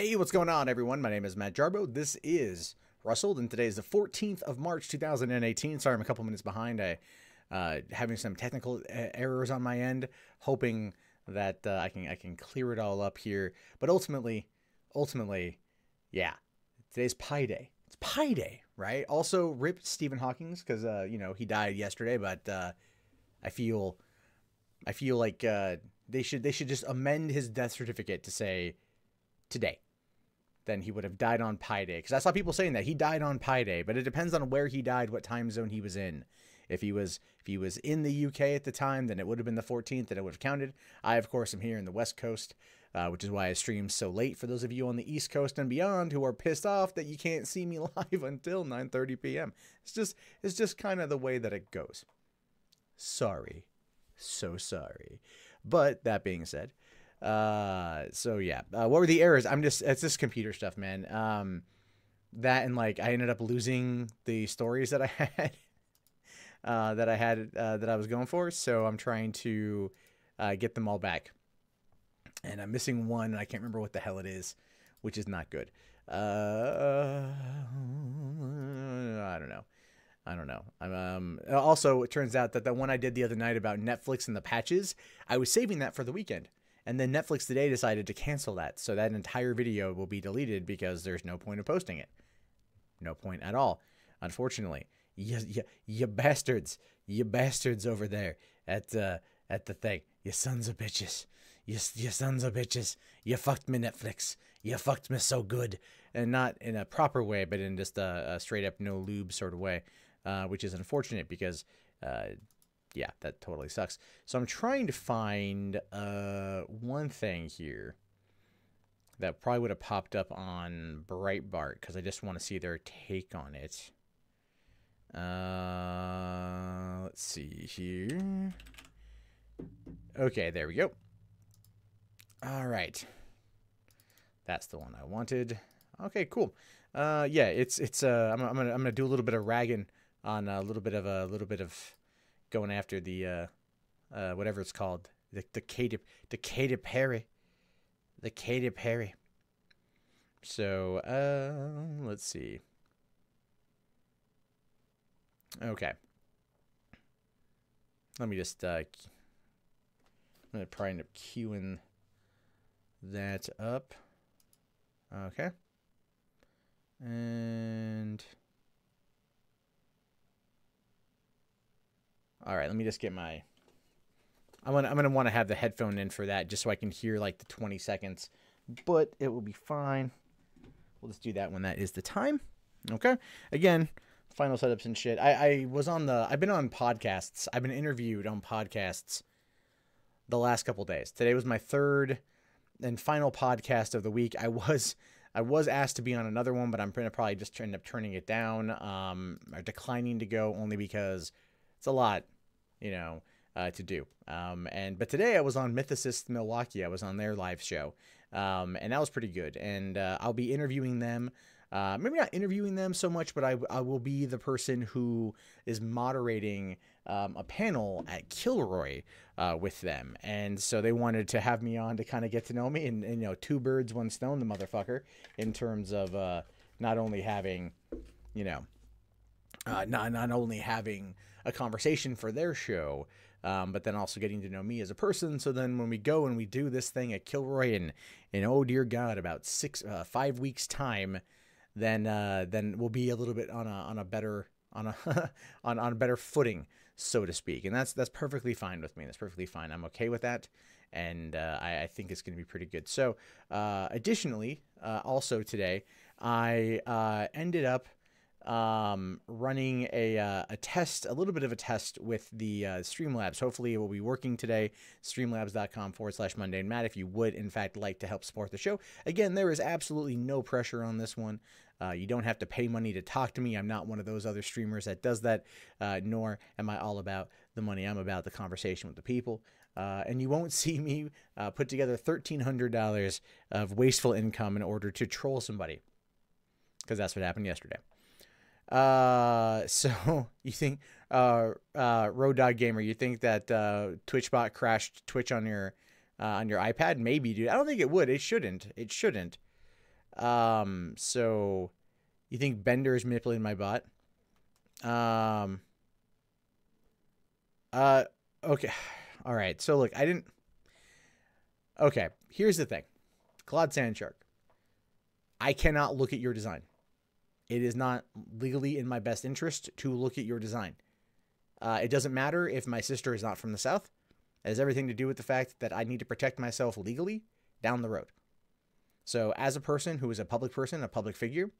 Hey, what's going on, everyone? My name is Matt Jarbo. This is Rustl'd, and today is the 14th of March, 2018. Sorry, I'm a couple minutes behind. Having some technical errors on my end, hoping that I can clear it all up here. But ultimately, yeah, today's Pi Day. It's Pi Day, right? Also, rip Stephen Hawking because he died yesterday. But I feel like they should just amend his death certificate to say today. Then he would have died on Pi Day. Because I saw people saying that he died on Pi Day, but it depends on where he died, what time zone he was in. If he was in the UK at the time, then it would have been the 14th, and it would have counted. I, of course, am here in the West Coast, which is why I stream so late for those of you on the East Coast and beyond who are pissed off that you can't see me live until 9:30 p.m. It's just kind of the way that it goes. Sorry. So sorry. But that being said, so yeah, what were the errors? It's this computer stuff, man. That and like, I ended up losing the stories that I had, that I was going for. So I'm trying to, get them all back, and I'm missing one, and I can't remember what the hell it is, which is not good. I don't know. Also, it turns out that the one I did the other night about Netflix and the patches, I was saving that for the weekend. And then Netflix today decided to cancel that. So that entire video will be deleted because there's no point of posting it. No point at all. Unfortunately. You bastards. You bastards over there at the thing. You sons of bitches. You sons of bitches. You fucked me, Netflix. You fucked me so good. And not in a proper way, but in just a straight up no lube sort of way. Which is unfortunate because... yeah, that totally sucks. So I'm trying to find one thing here that probably would have popped up on Breitbart because I just want to see their take on it. Let's see here. Okay, there we go. All right. That's the one I wanted. Okay, cool. Yeah, it's I'm gonna do a little bit of ragging on a little bit of going after the whatever it's called, the Katy Perry. So let's see. Okay, let me just I'm gonna probably end up queuing that up. Okay, and all right, let me just get my... I'm gonna want to have the headphone in for that just so I can hear like the 20 seconds, but it will be fine. We'll just do that when that is the time. Okay. Again, final setups and shit. I've been on podcasts. I've been interviewed on podcasts the last couple days. Today was my third and final podcast of the week. I was asked to be on another one, but I'm gonna probably just end up turning it down, or declining to go, only because it's a lot, to do. But today I was on Mythicist Milwaukee. I was on their live show. And that was pretty good. And I'll be interviewing them. Maybe not interviewing them so much, but I will be the person who is moderating a panel at Kilroy with them. And so they wanted to have me on to kind of get to know me. And two birds, one stone, the motherfucker, in terms of not only having, not only having a conversation for their show, but then also getting to know me as a person. So then when we go and we do this thing at Kilroy in oh dear God, about 5 weeks time, then we'll be a little bit on a better footing, so to speak. And that's perfectly fine with me. That's perfectly fine. I'm okay with that. And I think it's going to be pretty good. So additionally, also today, I ended up running a test, a little bit of a test with the Streamlabs. Hopefully it will be working today. Streamlabs.com/mundane Matt, if you would in fact like to help support the show. Again, there is absolutely no pressure on this one. You don't have to pay money to talk to me. I'm not one of those other streamers that does that, nor am I all about the money. I'm about the conversation with the people. And you won't see me put together $1,300 of wasteful income in order to troll somebody, because that's what happened yesterday. So you think, Road Dog Gamer, you think that, TwitchBot crashed Twitch on your iPad? Maybe, dude. I don't think it would. It shouldn't. So you think Bender is manipulating my bot? Um, okay. All right. So look, I didn't. Okay. Here's the thing, Claude Sandshark. I cannot look at your design. It is not legally in my best interest to look at your design. It doesn't matter if my sister is not from the South. It has everything to do with the fact that I need to protect myself legally down the road. So as a person who is a public person, a public figure,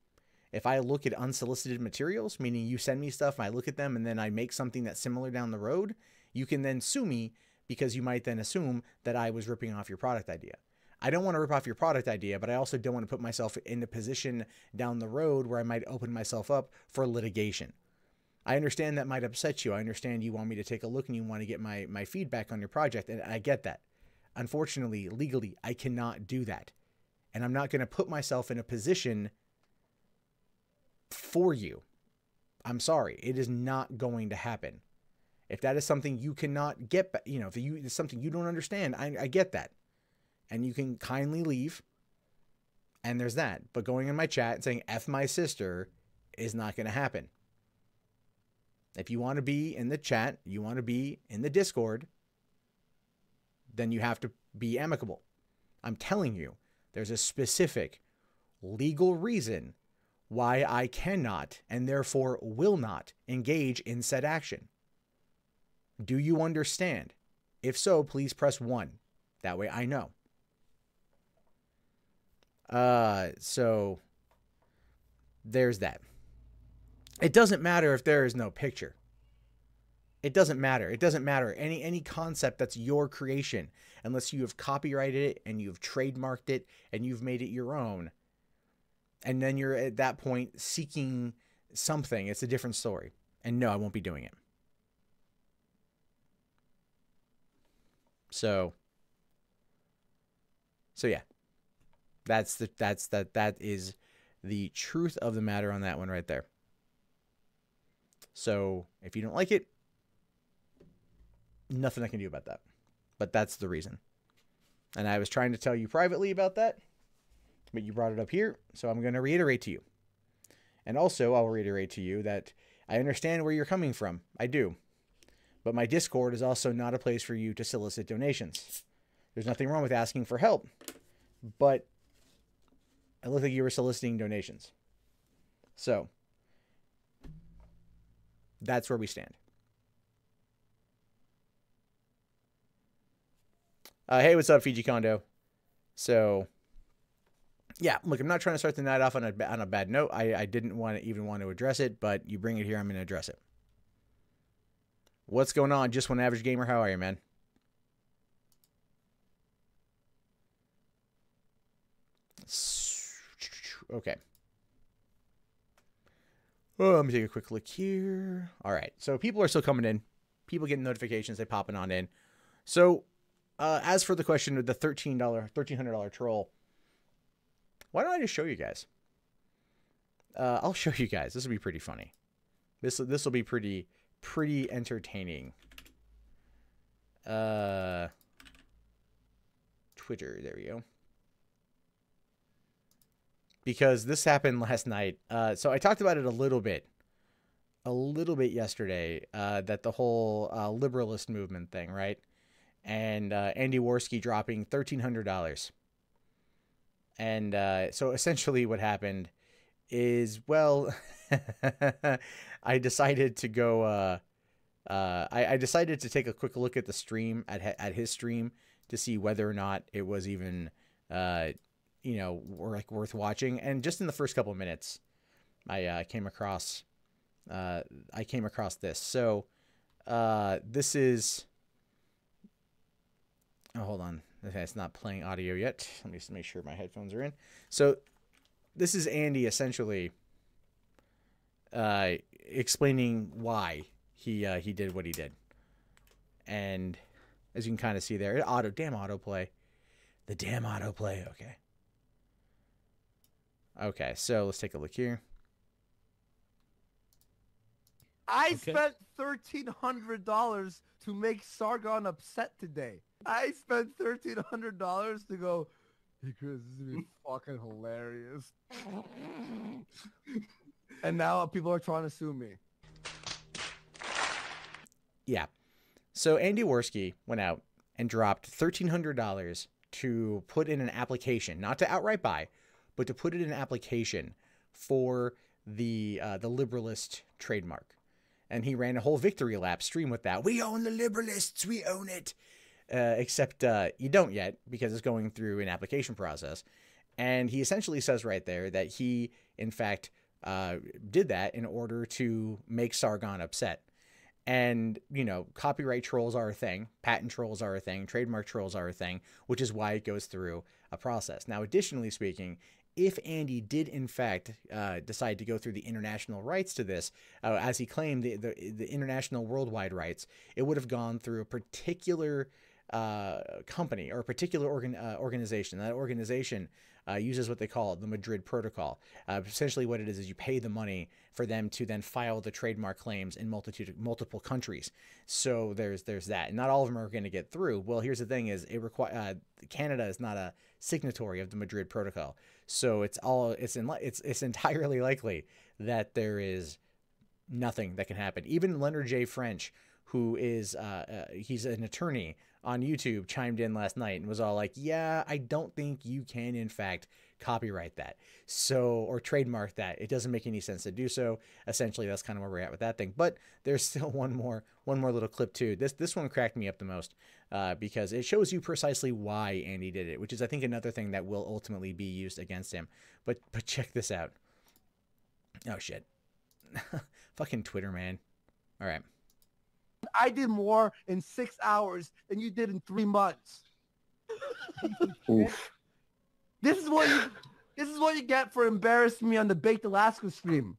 if I look at unsolicited materials, meaning you send me stuff and I look at them and then I make something that's similar down the road, you can then sue me because you might then assume that I was ripping off your product idea. I don't want to rip off your product idea, but I also don't want to put myself in a position down the road where I might open myself up for litigation. I understand that might upset you. I understand you want me to take a look and you want to get my feedback on your project, and I get that. Unfortunately, legally, I cannot do that. And I'm not going to put myself in a position for you. I'm sorry. It is not going to happen. If that is something you cannot get, if it's something you don't understand, I get that. And you can kindly leave. And there's that. But going in my chat and saying F my sister is not going to happen. If you want to be in the chat, you want to be in the Discord, then you have to be amicable. I'm telling you, there's a specific legal reason why I cannot and therefore will not engage in said action. Do you understand? If so, please press 1. That way I know. So there's that. It doesn't matter if there is no picture. It doesn't matter. It doesn't matter. Any concept that's your creation, unless you have copyrighted it and you've trademarked it and you've made it your own. And then you're at that point seeking something. It's a different story. And no, I won't be doing it. So yeah. That is the truth of the matter on that one right there. So if you don't like it, nothing I can do about that. But that's the reason. And I was trying to tell you privately about that, but you brought it up here, so I'm going to reiterate to you. And also, I'll reiterate to you that I understand where you're coming from. I do. But my Discord is also not a place for you to solicit donations. There's nothing wrong with asking for help, but it looked like you were soliciting donations. So that's where we stand. Hey, what's up, Fiji Kondo? So, yeah, look, I'm not trying to start the night off on a bad note. I didn't want to address it, but you bring it here, I'm going to address it. What's going on? Just One Average Gamer, how are you, man? Okay. Oh, let me take a quick look here. All right. So people are still coming in. People getting notifications. They popping on in. So as for the question of the $1,300 troll, why don't I just show you guys? I'll show you guys. This will be pretty funny. This will be pretty entertaining. Twitter. There we go. Because this happened last night. So I talked about it a little bit yesterday, that the whole liberalist movement thing, right? And Andy Worski dropping $1,300. And so essentially what happened is, well, I decided to go, I decided to take a quick look at the stream, at his stream, to see whether or not it was even, worth watching. And just in the first couple of minutes, I came across this. So this is, oh, hold on. Okay, it's not playing audio yet. Let me just make sure my headphones are in. So this is Andy essentially explaining why he did what he did. And as you can kind of see there, damn autoplay. The damn autoplay. Okay. Okay, so let's take a look here. I spent $1,300 to make Sargon upset today. I spent $1,300 to go, Hey, Chris, this is gonna be fucking hilarious. And now people are trying to sue me. Yeah. So Andy Worski went out and dropped $1,300 to put in an application, not to outright buy, but to put it in an application for the liberalist trademark. And he ran a whole victory lap stream with that. We own the liberalists. We own it. Except you don't yet, because it's going through an application process. And he essentially says right there that he, in fact, did that in order to make Sargon upset. And, you know, copyright trolls are a thing, patent trolls are a thing, trademark trolls are a thing, which is why it goes through a process. Now, additionally speaking, if Andy did, in fact, decide to go through the international rights to this, as he claimed, the international worldwide rights, it would have gone through a particular company or a particular organization. That organization uses what they call the Madrid Protocol. Essentially what it is you pay the money for them to then file the trademark claims in multiple countries. So there's that. And not all of them are going to get through. Well, here's the thing is Canada is not a signatory of the Madrid Protocol. So it's entirely likely that there is nothing that can happen. Even Leonard J. French, who is he's an attorney on YouTube, chimed in last night and was all like, yeah, I don't think you can, in fact, copyright that. So, or trademark that. It doesn't make any sense to do so. Essentially, that's kind of where we're at with that thing. But there's still one more little clip too. This one cracked me up the most because it shows you precisely why Andy did it, which is, I think, another thing that will ultimately be used against him. But check this out. Oh, shit. Fucking Twitter, man. All right. I did more in 6 hours than you did in 3 months. Oof. This is what you get for embarrassing me on the Baked Alaska stream.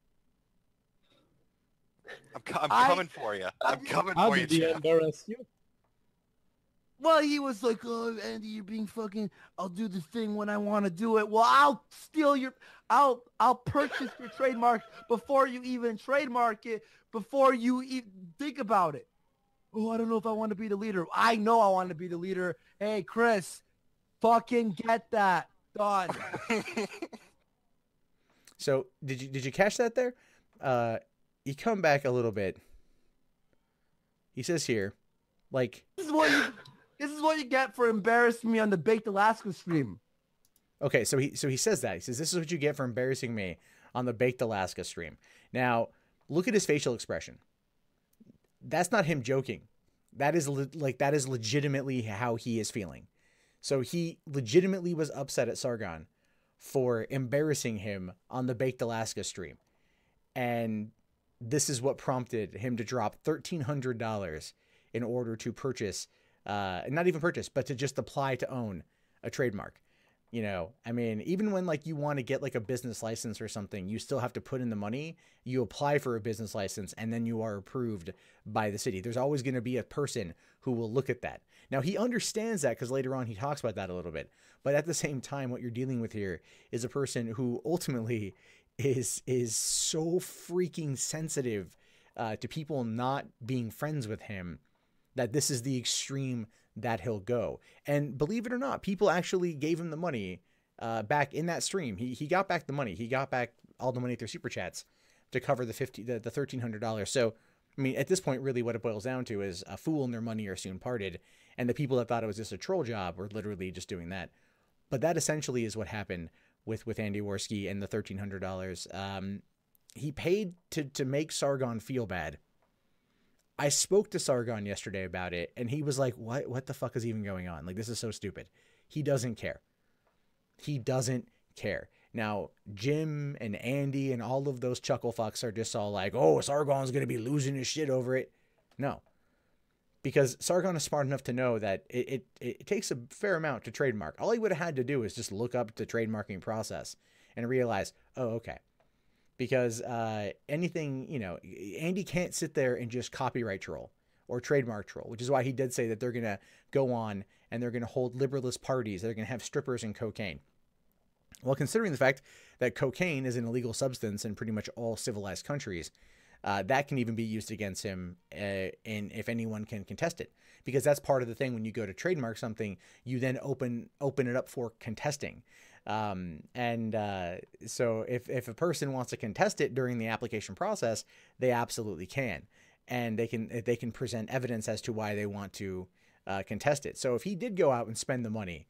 I'm coming for you. I'm coming for you, Did he Jeff. embarrass you? Well, he was like, "Oh, Andy, you're being fucking. I'll do the thing when I want to do it. Well, I'll steal your. I'll purchase your trademark before you even trademark it. Before you even think about it. Oh, I don't know if I want to be the leader. I know I want to be the leader. Hey, Chris, fucking get that done." So did you catch that there? You come back a little bit. He says here, like, This is what you get for embarrassing me on the Baked Alaska stream. okay, so he says that. He says, this is what you get for embarrassing me on the Baked Alaska stream. Now, look at his facial expression. That's not him joking. That is legitimately how he is feeling. So he legitimately was upset at Sargon for embarrassing him on the Baked Alaska stream. And this is what prompted him to drop $1,300 in order to purchase, not even purchase, but to just apply to own a trademark. You know, I mean, even when like you want to get like a business license or something, you still have to put in the money. You apply for a business license and then you are approved by the city. There's always going to be a person who will look at that. Now, he understands that because later on he talks about that a little bit. But at the same time, what you're dealing with here is a person who ultimately is so freaking sensitive to people not being friends with him that this is the extreme that he'll go. And believe it or not, people actually gave him the money back in that stream. He got back the money. He got back all the money through super chats to cover the $1,300. So, I mean, at this point, really what it boils down to is a fool and their money are soon parted. And the people that thought it was just a troll job were literally just doing that. But that essentially is what happened with Andy Worski and the $1,300. He paid to make Sargon feel bad. I spoke to Sargon yesterday about it, and he was like, what the fuck is even going on? Like, this is so stupid. He doesn't care. He doesn't care. Now, Jim and Andy and all of those chuckle fucks are just all like, oh, Sargon's going to be losing his shit over it. No. Because Sargon is smart enough to know that it takes a fair amount to trademark. All he would have had to do is just look up the trademarking process and realize, oh, okay. Because anything, you know, Andy can't sit there and just copyright troll or trademark troll, which is why he did say that they're going to go on and they're going to hold liberalist parties. They're going to have strippers and cocaine. Well, considering the fact that cocaine is an illegal substance in pretty much all civilized countries, that can even be used against him, and if anyone can contest it, because that's part of the thing. When you go to trademark something, you then open it up for contesting. So if a person wants to contest it during the application process, they absolutely can, and they can present evidence as to why they want to contest it. So if he did go out and spend the money,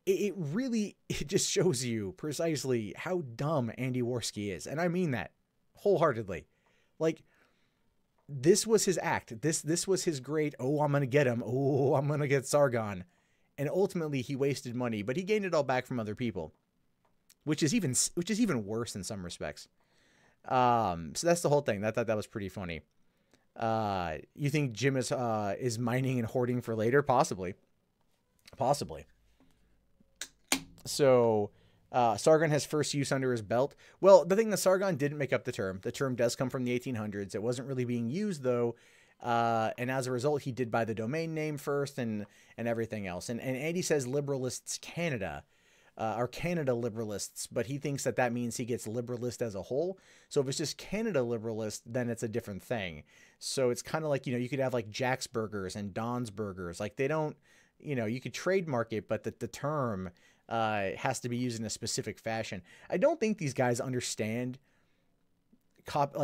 it just shows you precisely how dumb Andy Worski is. And I mean that wholeheartedly. Like, this was his act. This was his great, oh, I'm going to get him. Oh, I'm going to get Sargon. And ultimately he wasted money, but he gained it all back from other people, which is even worse in some respects. So that's the whole thing. I thought that was pretty funny. You think Jim is mining and hoarding for later? Possibly. So, Sargon has first use under his belt. Well, the thing that Sargon didn't make up the term. The term does come from the 1800s. It wasn't really being used, though. And as a result, he did buy the domain name first and everything else. And Andy says Liberalists Canada, are Canada Liberalists, but he thinks that means he gets Liberalist as a whole. So if it's just Canada Liberalist, then it's a different thing. So it's kind of like, you could have like Jack's Burgers and Don's Burgers. Like, they don't, you could trademark it, but the term has to be used in a specific fashion. I don't think these guys understand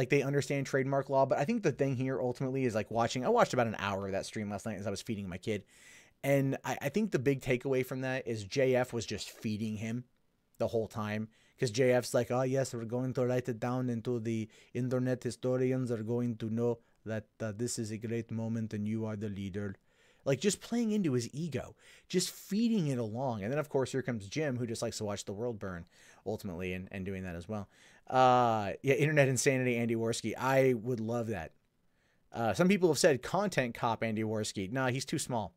they understand trademark law, but I think the thing here ultimately is like I watched about an hour of that stream last night as I was feeding my kid. And I think the big takeaway from that is JF was just feeding him the whole time, because JF's like, oh yes, we're going to write it down into the internet. Historians are going to know that this is a great moment and you are the leader. Like, just playing into his ego, just feeding it along. And then, of course, here comes Jim, who just likes to watch the world burn, ultimately, and doing that as well. Yeah, internet insanity, Andy Worski. I would love that. Some people have said content cop Andy Worski. Nah, he's too small.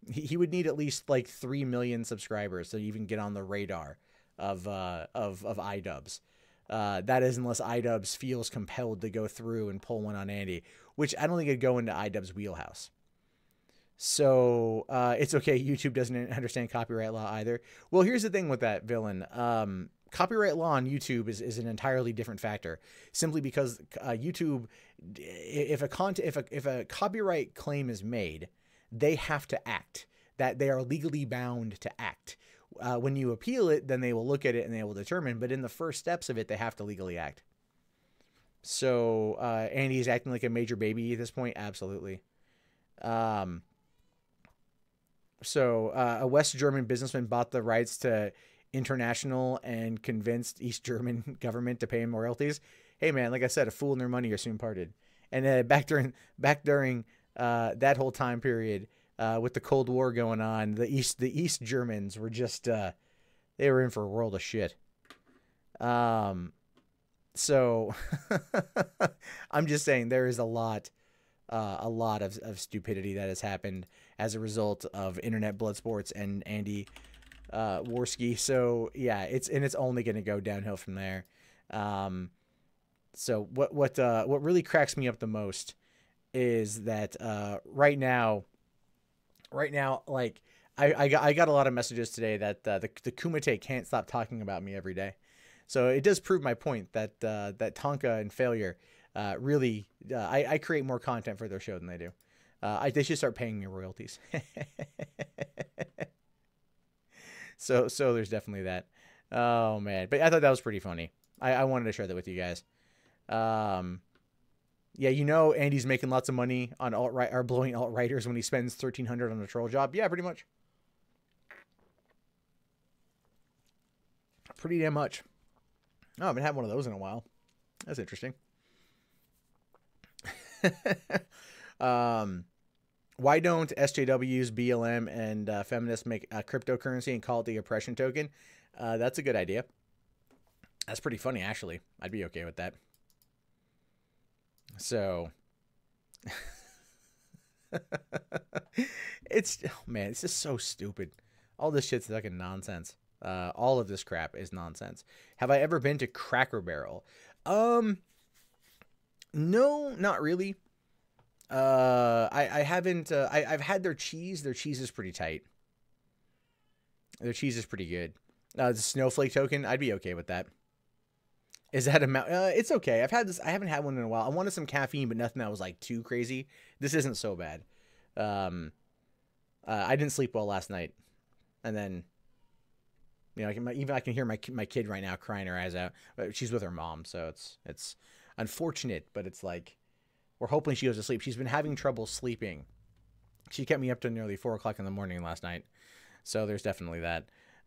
He would need at least, like, 3 million subscribers to even get on the radar of iDubbbz. That is, unless iDubbbz feels compelled to go through and pull one on Andy, which I don't think it'd go into iDubbbz's wheelhouse. So it's okay. YouTube doesn't understand copyright law either. Well, here's the thing with that, villain. Copyright law on YouTube is an entirely different factor, simply because YouTube, if a copyright claim is made, they have to act. That they are legally bound to act. When you appeal it, then they will look at it and they will determine. But in the first steps of it, they have to legally act. So Andy's acting like a major baby at this point. Absolutely. So a West German businessman bought the rights to International and convinced East German government to pay him royalties. Hey man, like I said, a fool and their money are soon parted. And back during that whole time period, with the Cold War going on, the East Germans were just they were in for a world of shit. So I'm just saying there is a lot of stupidity that has happened as a result of internet blood sports and Andy Worski. So yeah, it's only going to go downhill from there. So what really cracks me up the most is that right now, like I got a lot of messages today that the Kumite can't stop talking about me every day. So it does prove my point that Tonka and Failure really, I create more content for their show than they do. They should start paying me royalties. So there's definitely that. Oh man, but I thought that was pretty funny. I wanted to share that with you guys. Yeah, Andy's making lots of money on alt-right, or blowing alt-righters when he spends $1,300 on a troll job. Yeah, pretty much. Pretty damn much. Oh, I haven't had one of those in a while. That's interesting. Why don't SJWs, BLM, and feminists make a cryptocurrency and call it the oppression token? That's a good idea. That's pretty funny, actually. I'd be okay with that. So, it's just so stupid. All this shit's fucking nonsense. All of this crap is nonsense. Have I ever been to Cracker Barrel? No, not really. I haven't. I've had their cheese. Their cheese is pretty tight. Their cheese is pretty good. The snowflake token, I'd be okay with that. Is that amount? It's okay. I've had this. I haven't had one in a while. I wanted some caffeine, but nothing that was like too crazy. This isn't so bad. I didn't sleep well last night, and then, you know, I can hear my kid right now crying her eyes out. But she's with her mom, so it's unfortunate, but it's like we're hoping she goes to sleep. She's been having trouble sleeping. She kept me up to nearly 4 o'clock in the morning last night, so there's definitely that.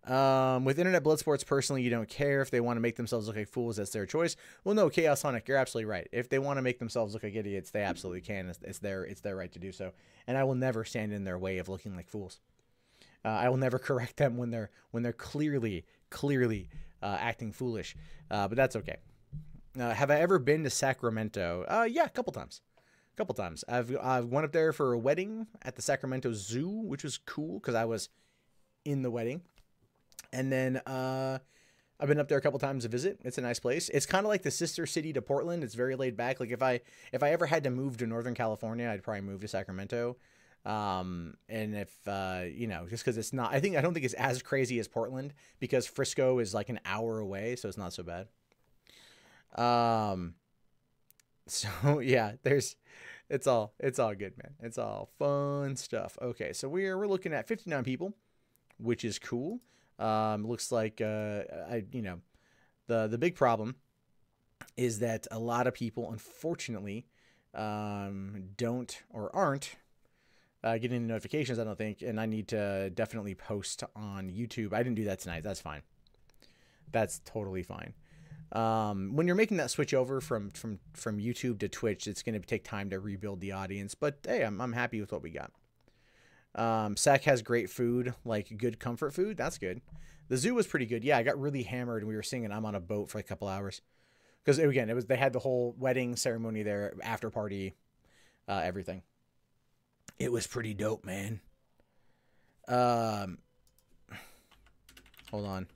With Internet Blood Sports, personally, you don't care if they want to make themselves look like fools. That's their choice. Well, no, Chaos Sonic, you're absolutely right. If they want to make themselves look like idiots, they absolutely can. It's their right to do so. And I will never stand in their way of looking like fools. I will never correct them when they're clearly acting foolish. But that's okay. Have I ever been to Sacramento? Yeah, a couple times. I've went up there for a wedding at the Sacramento Zoo, which was cool because I was in the wedding. And then I've been up there a couple times to visit. It's a nice place. It's kind of like the sister city to Portland. It's very laid back. Like if I ever had to move to Northern California, I'd probably move to Sacramento. And if you know, just because it's not, I don't think it's as crazy as Portland because Frisco is like an hour away, so it's not so bad. So yeah, it's all good, man. It's all fun stuff. Okay, so we're looking at 59 people, which is cool. Looks like the big problem is that a lot of people, unfortunately, don't or aren't getting the notifications, I don't think, and I need to definitely post on YouTube. I didn't do that tonight. That's fine. That's totally fine. When you're making that switch over from YouTube to Twitch, it's going to take time to rebuild the audience, but hey, I'm happy with what we got. Sac has great food, like good comfort food. That's good. The zoo was pretty good. Yeah, I got really hammered and we were singing I'm on a boat for like a couple hours. Because again, they had the whole wedding ceremony there, after party, everything. It was pretty dope, man. Hold on.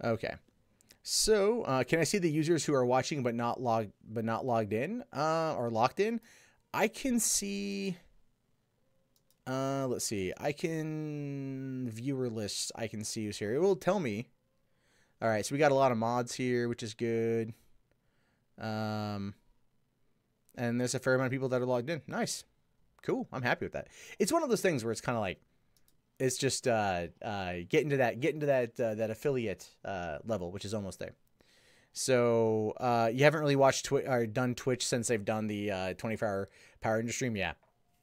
Okay. So, can I see the users who are watching but not logged in or locked in? I can see. Let's see. I can viewer lists. I can see who's here. It will tell me. All right. So we got a lot of mods here, which is good. And there's a fair amount of people that are logged in. Nice. Cool. I'm happy with that. It's one of those things where it's kind of like, it's just getting to that affiliate level, which is almost there. So you haven't really watched or done Twitch since they've done the 24-hour power industry stream.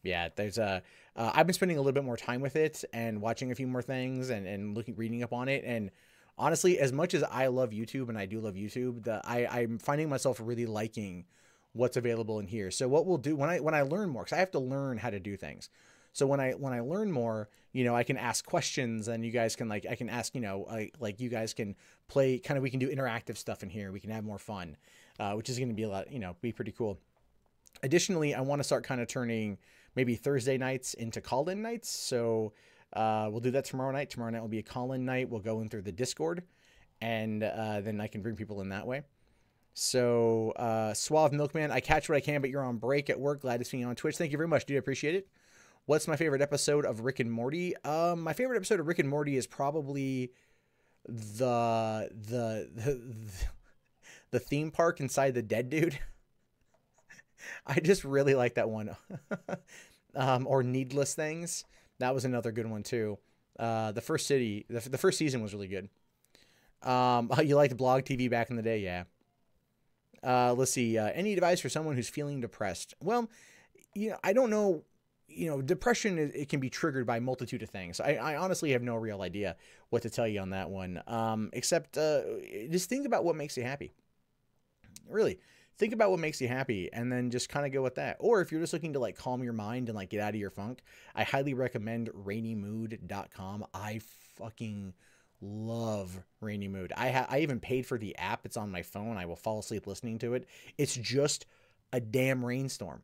Yeah. There's I've been spending a little bit more time with it and watching a few more things and reading up on it. And honestly, as much as I love YouTube, and I do love YouTube, I'm finding myself really liking what's available in here. So what we'll do when I learn more, because I have to learn how to do things. So when I learn more, you know, I can ask questions, and you guys can I can ask, you know, like you guys can play kind of, we can do interactive stuff in here. We can have more fun, which is going to be a lot, you know, be pretty cool. Additionally, I want to start kind of turning maybe Thursday nights into call-in nights. So we'll do that tomorrow night. Tomorrow night will be a call-in night. We'll go in through the Discord, and then I can bring people in that way. So Suave Milkman, I catch what I can, but you're on break at work. Glad to see you on Twitch. Thank you very much, dude. I appreciate it. What's my favorite episode of Rick and Morty? My favorite episode of Rick and Morty is probably the theme park inside the dead dude. I just really like that one. Or Needless Things. That was another good one too. The first season was really good. You liked Blog TV back in the day? Yeah. Let's see. Any advice for someone who's feeling depressed? Well, you know, I don't know. You know, depression, it can be triggered by a multitude of things. I honestly have no real idea what to tell you on that one. Except just think about what makes you happy. Really, think about what makes you happy, and then just kind of go with that. Or if you're just looking to like calm your mind and like get out of your funk, I highly recommend rainymood.com. I fucking love Rainy Mood. I even paid for the app. It's on my phone. I will fall asleep listening to it. It's just a damn rainstorm.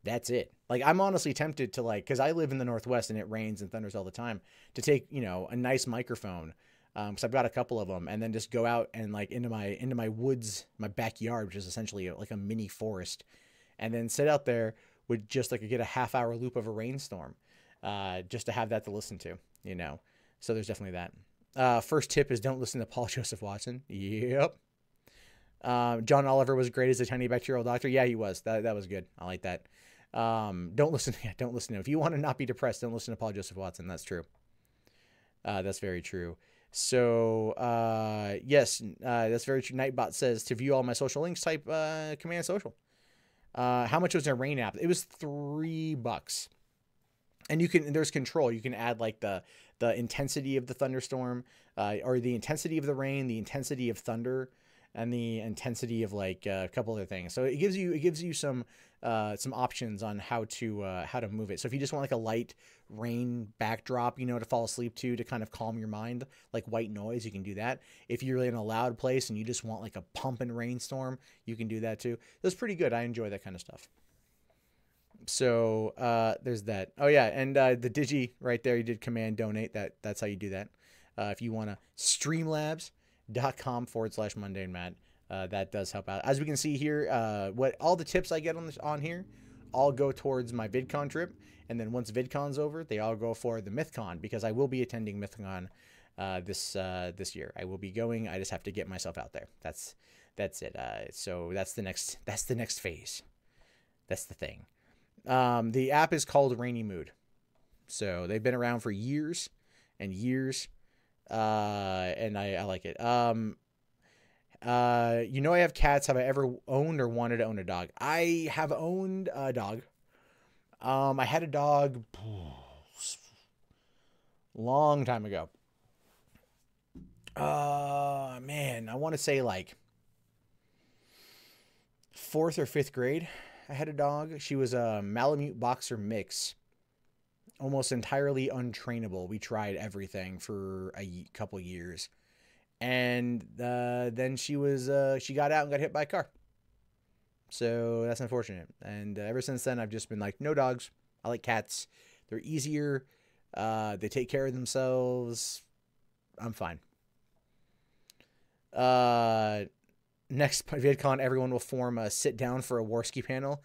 That's it. Like, I'm honestly tempted to, like, because I live in the Northwest and it rains and thunders all the time, to take, you know, a nice microphone, because I've got a couple of them, and then just go out and like into my woods, my backyard, which is essentially like a mini forest, and then sit out there with just like get a half-hour loop of a rainstorm, just to have that to listen to. you know. So there's definitely that. First tip is don't listen to Paul Joseph Watson. Yep. John Oliver was great as a tiny bacterial doctor. Yeah, he was. That was good. I like that. Don't listen. Yeah, don't listen to him. If you want to not be depressed, don't listen to Paul Joseph Watson. That's true. That's very true. So, yes, that's very true. Nightbot says to view all my social links, type, command social. How much was a rain app? It was $3. And there's control. You can add like the intensity of the thunderstorm, or the intensity of the rain, the intensity of thunder, and the intensity of like a couple other things. So it gives you some options on how to move it. So if you just want like a light rain backdrop, you know, to fall asleep to kind of calm your mind, like white noise, you can do that. If you're in a loud place and you just want like a pumping rainstorm, you can do that too. That's pretty good. I enjoy that kind of stuff. So there's that. Oh yeah, and the Digi right there, you did command donate. That's how you do that. If you want to, streamlabs.com/mundane Matt. That does help out. As we can see here, what all the tips I get on here all go towards my VidCon trip, and then once VidCon's over, they all go for the MythCon, because I will be attending MythCon this year. I will be going. I just have to get myself out there. That's it. So that's the next phase. That's the thing. The app is called Rainy Mood. So they've been around for years and years. And I like it. You know, I have cats. Have I ever owned or wanted to own a dog? I have owned a dog. I had a dog long time ago. Man, I want to say like 4th or 5th grade. I had a dog. She was a Malamute boxer mix, almost entirely untrainable. We tried everything for a couple years, and then she got out and got hit by a car. So that's unfortunate. And ever since then, I've just been like, no dogs. I like cats. They're easier. They take care of themselves. I'm fine. Next VidCon, everyone will form a sit down for a Warski panel.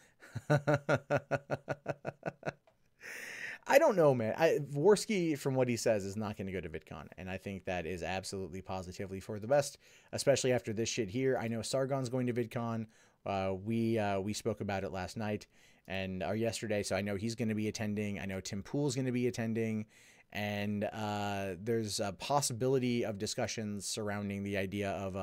I don't know, man. Warski, from what he says, is not going to go to VidCon, and I think that is absolutely positively for the best, especially after this shit here. I know Sargon's going to VidCon. We spoke about it last night or yesterday, so I know he's going to be attending. I know Tim Pool's going to be attending, and there's a possibility of discussions surrounding the idea of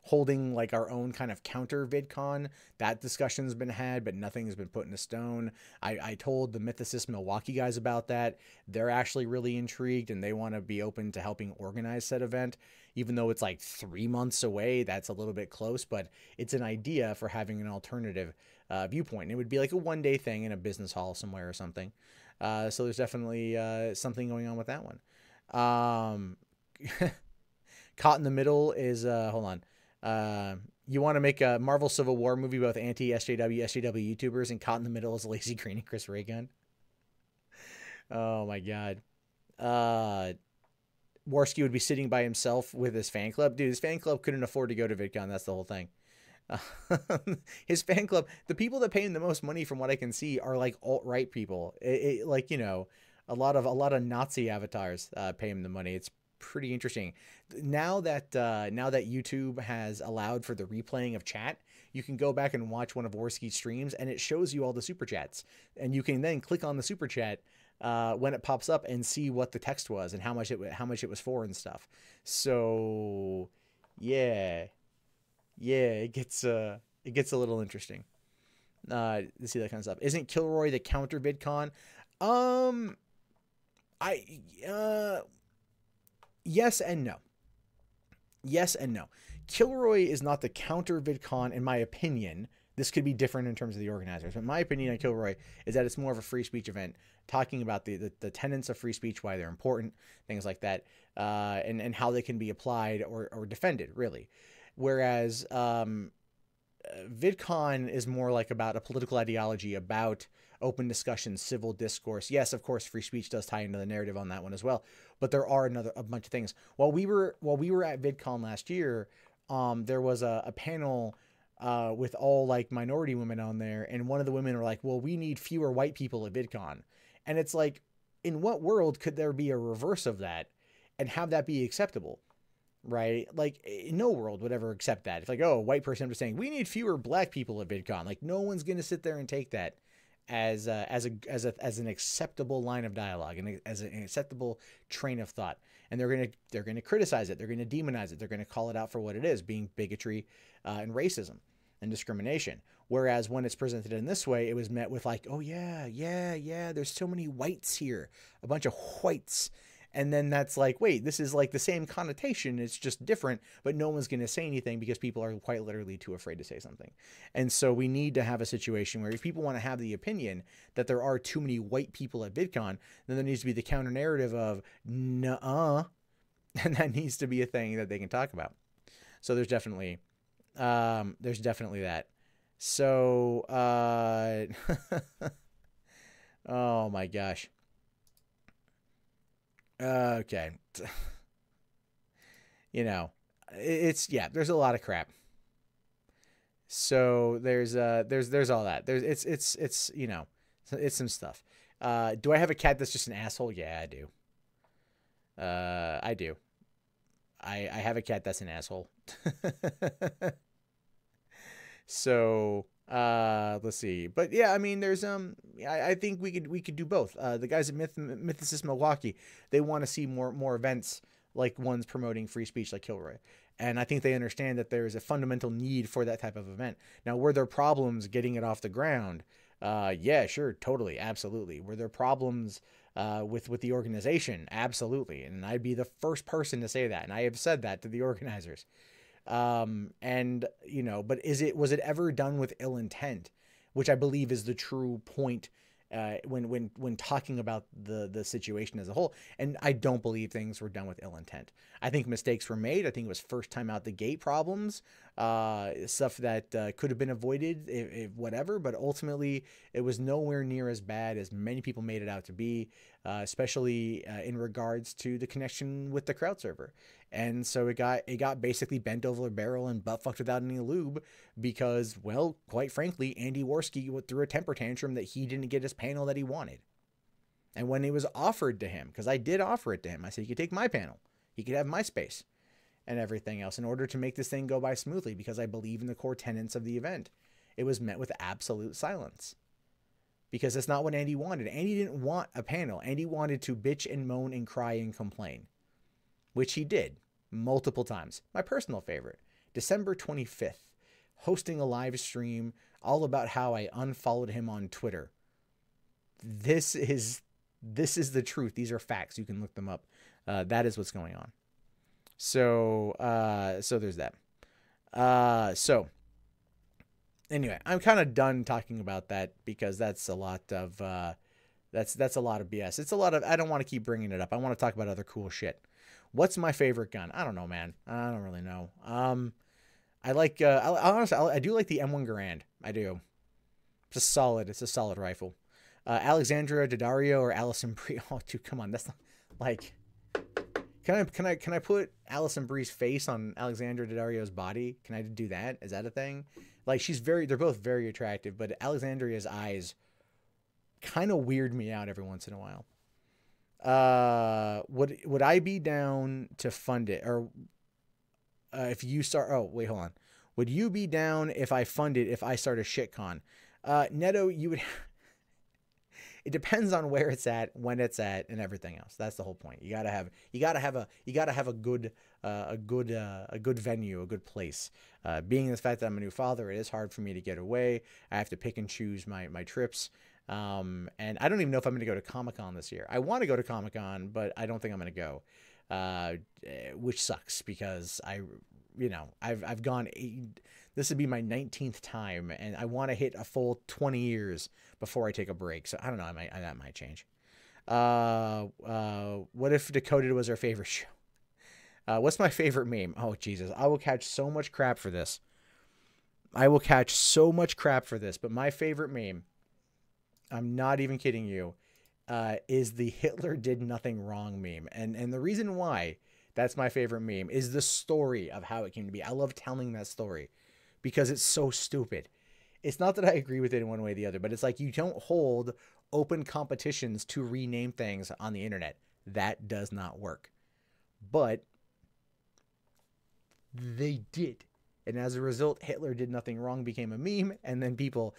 holding like our own kind of counter VidCon. That discussion's been had, but nothing's been put in stone. I told the Mythicist Milwaukee guys about that. They're actually really intrigued, and they want to be open to helping organize said event. Even though it's like 3 months away, that's a little bit close, but it's an idea for having an alternative viewpoint. And it would be like a one-day thing in a business hall somewhere or something. So there's definitely something going on with that one. Caught in the Middle is, hold on. You want to make a Marvel Civil War movie about anti-SJW YouTubers, and Caught in the Middle is Lazy Green and Chris Ray Gun. Oh my god. Warski would be sitting by himself with his fan club. Dude, his fan club couldn't afford to go to VidCon. That's the whole thing. His fan club, the people that pay him the most money, from what I can see, are like alt-right people. Like, you know, a lot of Nazi avatars pay him the money. It's pretty interesting. Now that YouTube has allowed for the replaying of chat, you can go back and watch one of Warski's streams, and it shows you all the super chats, and you can then click on the super chat when it pops up and see what the text was and how much it was for and stuff. So yeah, it gets a little interesting to see that kind of stuff. Isn't Kilroy the counter VidCon? Yes and no. Yes and no. Kilroy is not the counter VidCon, in my opinion. This could be different in terms of the organizers, but my opinion on Kilroy is that it's more of a free speech event, talking about the tenets of free speech, why they're important, things like that, and how they can be applied or defended, really. Whereas VidCon is more like about a political ideology, about open discussion, civil discourse. Yes, of course, free speech does tie into the narrative on that one as well, but there are a bunch of things. While we were at VidCon last year, there was a panel with all like minority women on there, and one of the women were like, well, we need fewer white people at VidCon. And it's like, in what world could there be a reverse of that and have that be acceptable? Right? Like, in no world would ever accept that. It's like, oh, a white person just saying we need fewer black people at VidCon. Like, no one's going to sit there and take that as an acceptable line of dialogue and as an acceptable train of thought. And they're going to criticize it. They're going to demonize it. They're going to call it out for what it is, being bigotry and racism and discrimination. Whereas when it's presented in this way, it was met with like, oh yeah, there's so many whites here, a bunch of whites. And then that's like, wait, this is like the same connotation. It's just different, but no one's going to say anything because people are quite literally too afraid to say something. And so we need to have a situation where if people want to have the opinion that there are too many white people at VidCon, then there needs to be the counter narrative of nuh-uh. And that needs to be a thing that they can talk about. So there's definitely that. So, oh my gosh. Okay. You know, there's a lot of crap. So there's all that. It's you know, it's some stuff. Do I have a cat that's just an asshole? Yeah, I do. I do. I have a cat that's an asshole. So, let's see. But yeah, I mean, there's, I think we could do both. The guys at Mythicist Milwaukee, they want to see more events like ones promoting free speech like Kilroy. And I think they understand that there's a fundamental need for that type of event. Now, were there problems getting it off the ground? Yeah, sure. Totally. Absolutely. Were there problems, with the organization? Absolutely. And I'd be the first person to say that. And I have said that to the organizers. And you know, but was it ever done with ill intent, which I believe is the true point, when talking about the situation as a whole. And I don't believe things were done with ill intent. I think mistakes were made. I think it was first time out the gate problems, stuff that could have been avoided, if whatever, but ultimately it was nowhere near as bad as many people made it out to be, especially in regards to the connection with the crowd server. And so it got basically bent over a barrel and butt fucked without any lube because, well, quite frankly, Andy Worski threw a temper tantrum that he didn't get his panel that he wanted. And when it was offered to him, because I did offer it to him, I said, you could take my panel. He could have my space and everything else in order to make this thing go by smoothly because I believe in the core tenets of the event. It was met with absolute silence because that's not what Andy wanted. Andy didn't want a panel. Andy wanted to bitch and moan and cry and complain, which he did multiple times. My personal favorite, December 25th, hosting a live stream all about how I unfollowed him on Twitter. This is the truth. These are facts. You can look them up. That is what's going on. So there's that. So anyway, I'm kind of done talking about that because that's a lot of, that's a lot of BS. It's a lot of, I don't want to keep bringing it up. I want to talk about other cool shit. What's my favorite gun? I don't know, man. I don't really know. I like, honestly, I do like the M1 Garand. I do. It's a solid rifle. Alexandra Daddario or Allison Brie. Oh, dude, come on. That's not like, can I put Allison Brie's face on Alexandra Daddario's body? Can I do that? Is that a thing? Like, they're both very attractive, but Alexandria's eyes kind of weird me out every once in a while. Would I be down to fund it? Or, if you start, oh, wait, hold on. Would you be down if I fund it if I start a shitcon? Neto, you would, it depends on where it's at, when it's at, and everything else. That's the whole point. You gotta have a good venue, a good place. Being the fact that I'm a new father, it is hard for me to get away. I have to pick and choose my trips. And I don't even know if I'm going to go to Comic-Con this year. I want to go to Comic-Con, but I don't think I'm going to go, which sucks because I've gone, this would be my 19th time and I want to hit a full 20 years before I take a break. So I don't know. That might change. What if Decoded was our favorite show? What's my favorite meme? Oh, Jesus. I will catch so much crap for this. But my favorite meme, I'm not even kidding you, is the Hitler did nothing wrong meme. And the reason why that's my favorite meme is the story of how it came to be. I love telling that story because it's so stupid. It's not that I agree with it in one way or the other, but it's like you don't hold open competitions to rename things on the internet. That does not work. But they did. And as a result, Hitler did nothing wrong became a meme, and then people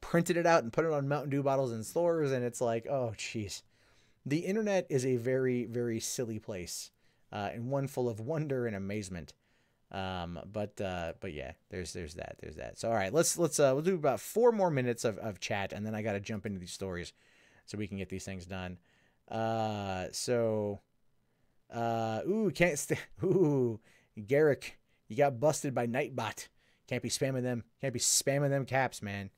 printed it out and put it on Mountain Dew bottles in stores, and it's like, oh, jeez. The internet is a very, very silly place, and one full of wonder and amazement. But yeah, there's that. So all right, we'll do about 4 more minutes of chat, and then I got to jump into these stories so we can get these things done. Garrick, you got busted by Nightbot. Can't be spamming them caps, man.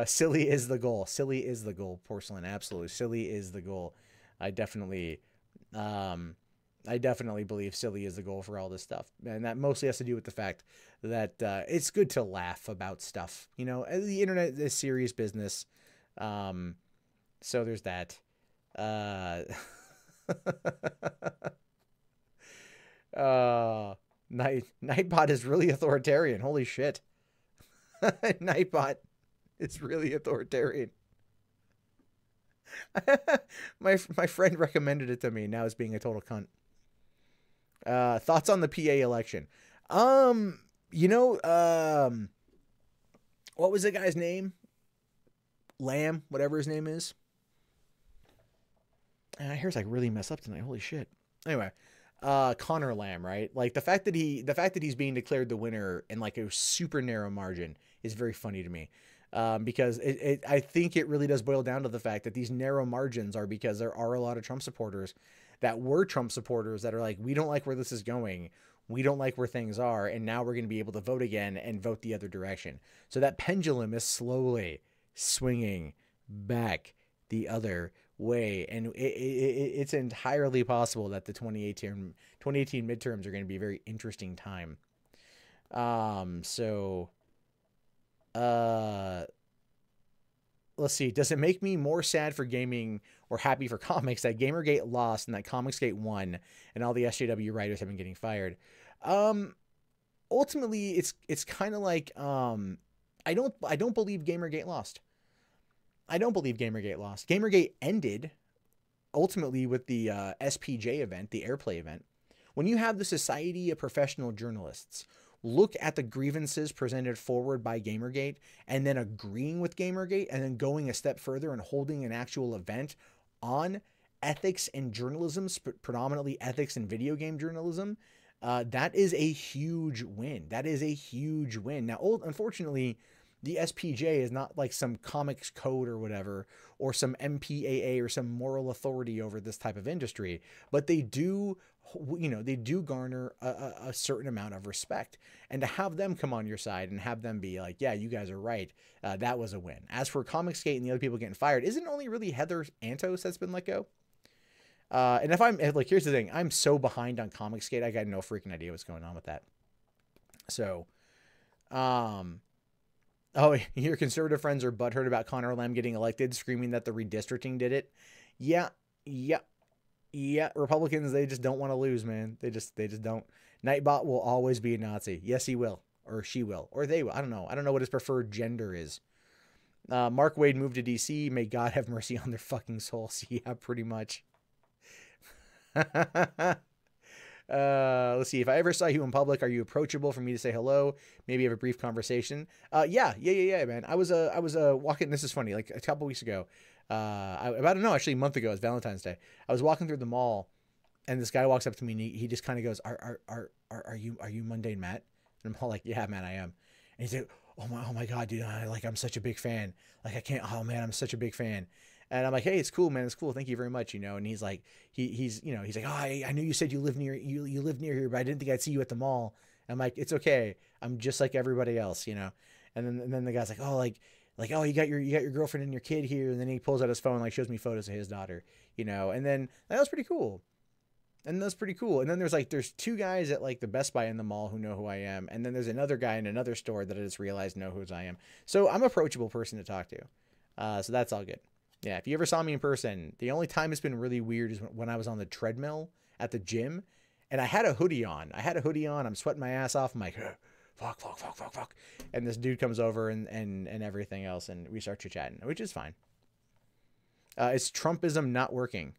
Silly is the goal. Silly is the goal. Porcelain, absolutely. Silly is the goal. I definitely believe silly is the goal for all this stuff, and that mostly has to do with the fact that it's good to laugh about stuff. You know, the internet is serious business. So there's that. Nightbot is really authoritarian. Holy shit. Nightbot is really authoritarian. my friend recommended it to me. Now it's being a total cunt. Thoughts on the PA election? What was the guy's name? Lamb, whatever his name is. My hair's like really messed up tonight. Holy shit. Anyway, Connor Lamb, right? Like the fact that he's being declared the winner in like a super narrow margin is very funny to me. Because I think it really does boil down to the fact that these narrow margins are because there are a lot of Trump supporters that were Trump supporters that are like, we don't like where this is going. We don't like where things are. And now we're going to be able to vote again and vote the other direction. So that pendulum is slowly swinging back the other way. And it's entirely possible that the 2018 midterms are going to be a very interesting time. Let's see. Does it make me more sad for gaming or happy for comics that Gamergate lost and that Comicsgate won and all the SJW writers have been getting fired? Ultimately, it's kind of like I don't believe Gamergate lost. I don't believe Gamergate lost. Gamergate ended ultimately with the SPJ event, the Airplay event. When you have the Society of Professional Journalists look at the grievances presented forward by Gamergate and then agreeing with Gamergate and then going a step further and holding an actual event on ethics and journalism, predominantly ethics and video game journalism, that is a huge win. That is a huge win. Now, unfortunately, the SPJ is not like some comics code or whatever, or some MPAA or some moral authority over this type of industry, but they do garner a certain amount of respect. And to have them come on your side and have them be like, yeah, you guys are right, that was a win. As for Comicsgate and the other people getting fired, isn't only really Heather Antos that's been let go? And if I'm like, here's the thing, I'm so behind on Comicsgate, I got no freaking idea what's going on with that. So, oh, your conservative friends are butthurt about Connor Lamb getting elected, screaming that the redistricting did it. Yeah. Republicans, they just don't want to lose, man. They just don't. Nightbot will always be a Nazi. Yes, he will, or she will, or they will. I don't know. I don't know what his preferred gender is. Mark Wade moved to DC. May God have mercy on their fucking souls. Yeah, pretty much. Let's see. If I ever saw you in public, are you approachable for me to say hello? Maybe have a brief conversation. Yeah, man. I was walking. This is funny. Like a couple weeks ago, actually a month ago, it's Valentine's Day. I was walking through the mall, and this guy walks up to me, and he just kind of goes, "Are you Mundane Matt?" And I'm all like, "Yeah, man, I am." And he's like, "Oh my God, dude! I'm such a big fan. Like, I can't. Oh man, I'm such a big fan." And I'm like, "Hey, it's cool, man. It's cool. Thank you very much." And he's like, he's like, "Oh, I knew you said you live near here, but I didn't think I'd see you at the mall." And I'm like, "It's okay. I'm just like everybody else, And then the guy's like, "Oh, oh, you got your girlfriend and your kid here." And then he pulls out his phone, like shows me photos of his daughter, And then that was pretty cool. And then there's 2 guys at like the Best Buy in the mall who know who I am. And then there's another guy in another store that I just realized know who I am. So I'm an approachable person to talk to. So that's all good. Yeah, if you ever saw me in person, the only time it's been really weird is when I was on the treadmill at the gym, and I had a hoodie on. I'm sweating my ass off. I'm like, fuck. And this dude comes over and everything else, and we start chit-chatting, which is fine. Is Trumpism not working?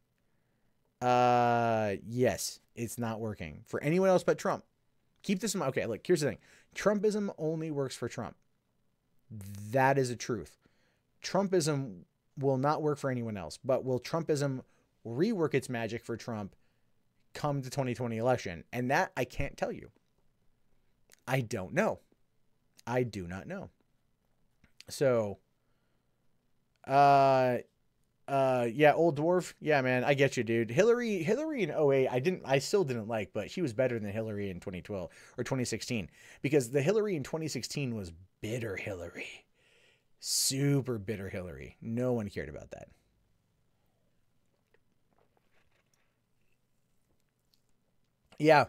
Yes, it's not working for anyone else but Trump. Keep this in mind. Okay, look, here's the thing. Trumpism only works for Trump. That is a truth. Trumpism will not work for anyone else, but will Trumpism rework its magic for Trump come the 2020 election? And that I can't tell you. I don't know. I do not know. So, yeah, old dwarf. Yeah, man, I get you, dude. Hillary in 08, I still didn't like, but she was better than Hillary in 2012 or 2016, because the Hillary in 2016 was bitter Hillary. Super bitter Hillary. No one cared about that. Yeah.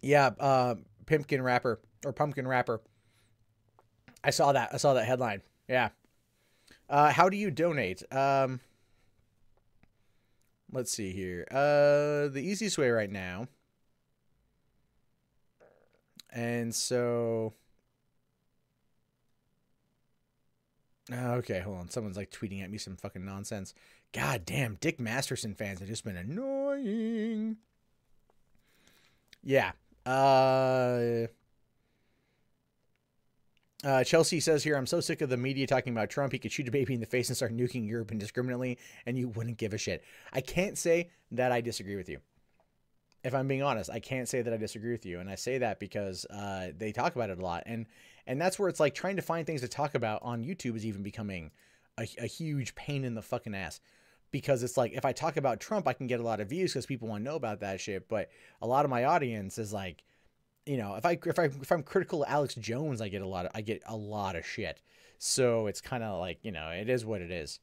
Yeah, pumpkin wrapper. I saw that headline. Yeah. How do you donate? Let's see here. The easiest way right now. And so, okay, hold on. Someone's like tweeting at me some fucking nonsense. God damn, Dick Masterson fans have just been annoying. Yeah. Chelsea says here, I'm so sick of the media talking about Trump. He could shoot a baby in the face and start nuking Europe indiscriminately, and you wouldn't give a shit. I can't say that I disagree with you. If I'm being honest, I can't say that I disagree with you. And I say that because they talk about it a lot. And that's where it's like trying to find things to talk about on YouTube is even becoming a huge pain in the fucking ass. Because it's like, if I talk about Trump, I can get a lot of views because people want to know about that shit. But a lot of my audience is like, you know, if I'm critical of Alex Jones, I get a lot of shit. So it's kind of like, you know, it is what it is.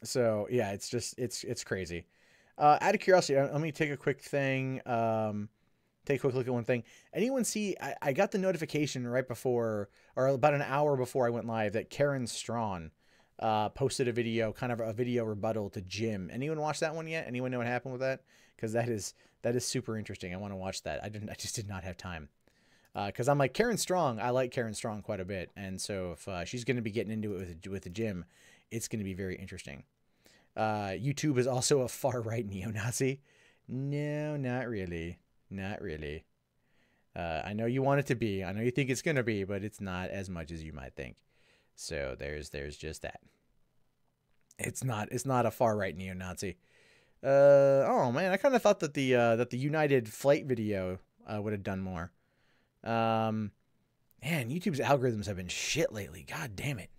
So yeah, it's just, it's crazy. Out of curiosity, let me take a quick thing. Take a quick look at one thing. Anyone see, I got the notification right before, or about an hour before I went live, that Karen Strawn posted a video, kind of a video rebuttal to Jim. Anyone watch that one yet? Anyone know what happened with that? Because that is super interesting. I want to watch that. I just did not have time. Because I'm like, Karen Strong, I like Karen Strong quite a bit. And so if she's going to be getting into it with the Jim, it's going to be very interesting. YouTube is also a far-right neo-Nazi. No, not really. Not really. I know you want it to be. I know you think it's going to be, but it's not as much as you might think. So there's just that. It's not a far-right neo-Nazi. Oh man, I kind of thought that the United Flight video would have done more. Man, YouTube's algorithms have been shit lately. God damn it.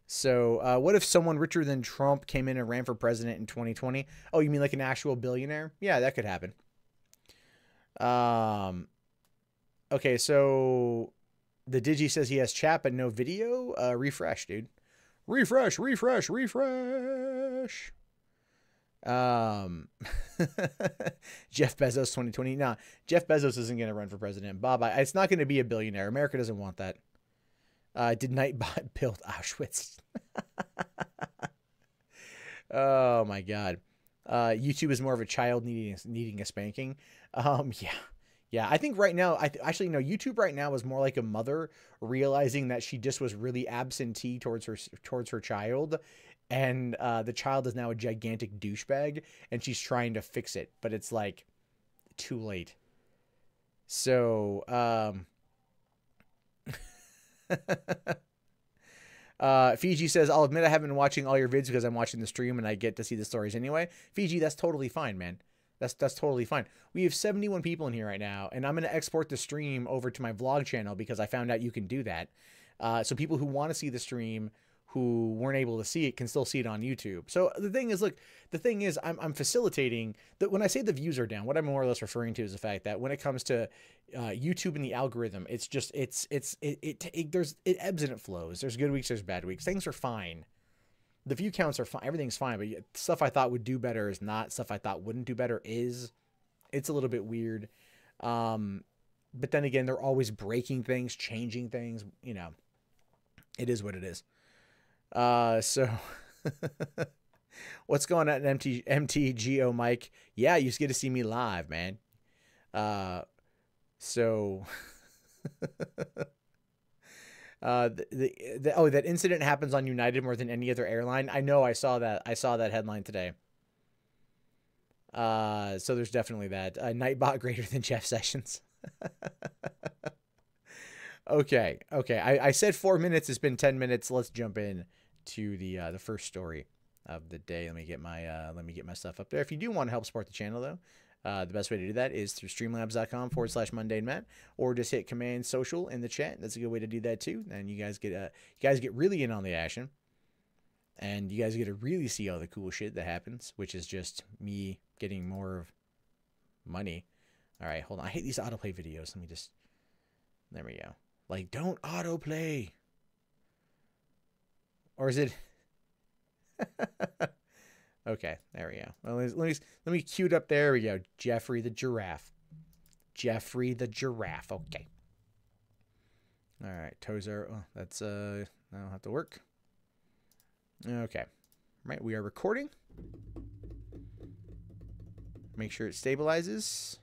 So, what if someone richer than Trump came in and ran for president in 2020? Oh, you mean like an actual billionaire? Yeah, that could happen. Okay, so the Digi says he has chat but no video. Refresh, dude. Refresh. Jeff Bezos 2020. Nah, Jeff Bezos isn't going to run for president. Bob, it's not going to be a billionaire. America doesn't want that. Did Nightbot build Auschwitz? Oh my God. YouTube is more of a child needing a spanking. Yeah. I think right now, actually no. YouTube right now is more like a mother realizing that she just was really absentee towards her child, and the child is now a gigantic douchebag, and she's trying to fix it, but it's like too late. So, Fiji says, I'll admit I haven't been watching all your vids because I'm watching the stream and I get to see the stories anyway. Fiji, that's totally fine, man. That's totally fine. We have 71 people in here right now, and I'm going to export the stream over to my vlog channel because I found out you can do that. So people who want to see the stream who weren't able to see it can still see it on YouTube. So the thing is, look, I'm facilitating that. When I say the views are down, what I'm more or less referring to is the fact that when it comes to YouTube and the algorithm, it's just, it ebbs and it flows. There's good weeks, there's bad weeks. Things are fine. The view counts are fine. Everything's fine, but stuff I thought would do better is not. Stuff I thought wouldn't do better is. It's a little bit weird. But then again, they're always breaking things, changing things. You know, it is what it is. So What's going on, MTGO Mike? Yeah, you get to see me live, man. So that incident happens on United more than any other airline. I know, I saw that headline today. So there's definitely that. Nightbot greater than Jeff Sessions. Okay. I said 4 minutes. It's been 10 minutes. Let's jump in to the first story of the day. Let me get my stuff up there. If you do want to help support the channel, though, the best way to do that is through streamlabs.com/mundane Matt, or just hit command social in the chat. That's a good way to do that too. And you guys get really in on the action, and you guys get to really see all the cool shit that happens, which is just me getting more of money. All right, hold on. I hate these autoplay videos. Let me just. There we go. Like, don't autoplay. Or is it? Okay, there we go. Well, let me cue it up. There we go. Jeffrey the giraffe. Jeffrey the giraffe. Okay. All right. Toes are. Oh, that's that'll have to work. Okay. Right. We are recording. Make sure it stabilizes.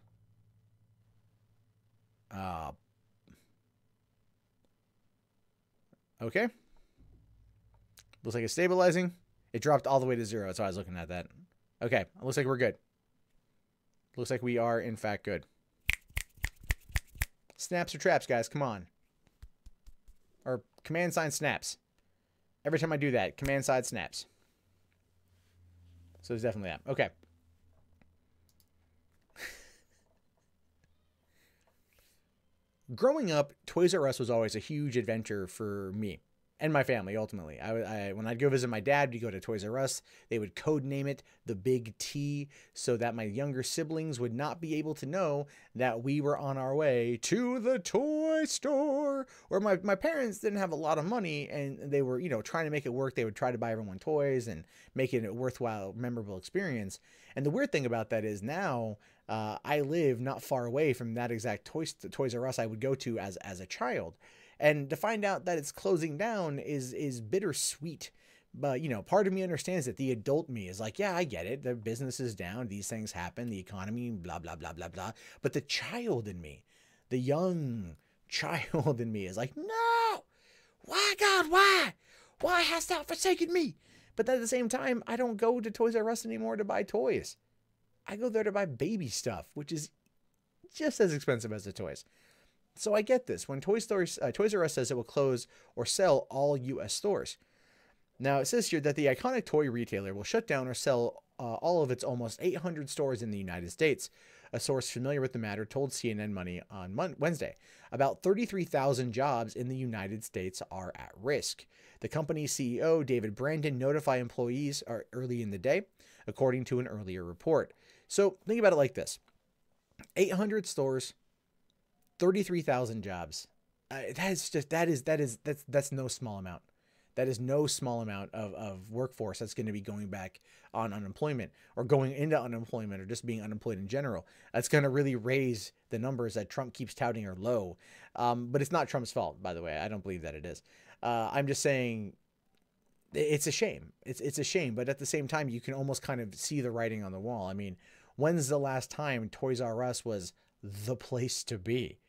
Okay. Looks like it's stabilizing. It dropped all the way to 0, so I was looking at that. Okay, looks like we're good. Looks like we are, in fact, good. Snaps or traps, guys, come on. Or command sign snaps. Every time I do that, command sign snaps. So there's definitely that. Okay. Growing up, Toys R Us was always a huge adventure for me and my family, ultimately. When I'd go visit my dad, we'd go to Toys R Us. They would code name it the Big T so that my younger siblings would not be able to know that we were on our way to the toy store. Or my parents didn't have a lot of money, and they were, trying to make it work. They would try to buy everyone toys and make it a worthwhile, memorable experience. And the weird thing about that is now I live not far away from that exact Toys R Us I would go to as a child. And to find out that it's closing down is bittersweet. But, part of me understands that the adult me is like, yeah, I get it. The business is down. These things happen. The economy, blah, blah, blah, blah, blah. But the child in me, the young child in me is like, no, why, God, why? Why hast thou forsaken me? But at the same time, I don't go to Toys R Us anymore to buy toys. I go there to buy baby stuff, which is just as expensive as the toys. So I get this. When Toys R Us says it will close or sell all U.S. stores. Now, it says here that the iconic toy retailer will shut down or sell all of its almost 800 stores in the United States. A source familiar with the matter told CNN Money on Wednesday. About 33,000 jobs in the United States are at risk. The company's CEO, David Brandon, notified employees early in the day, according to an earlier report. So think about it like this. 800 stores, 33,000 jobs. That's no small amount. That is no small amount of workforce that's going to be going back on unemployment or going into unemployment or just being unemployed in general. That's going to really raise the numbers that Trump keeps touting are low. But it's not Trump's fault, by the way. I don't believe that it is. I'm just saying it's a shame. It's a shame. But at the same time, you can almost kind of see the writing on the wall. I mean, when's the last time Toys R Us was the place to be?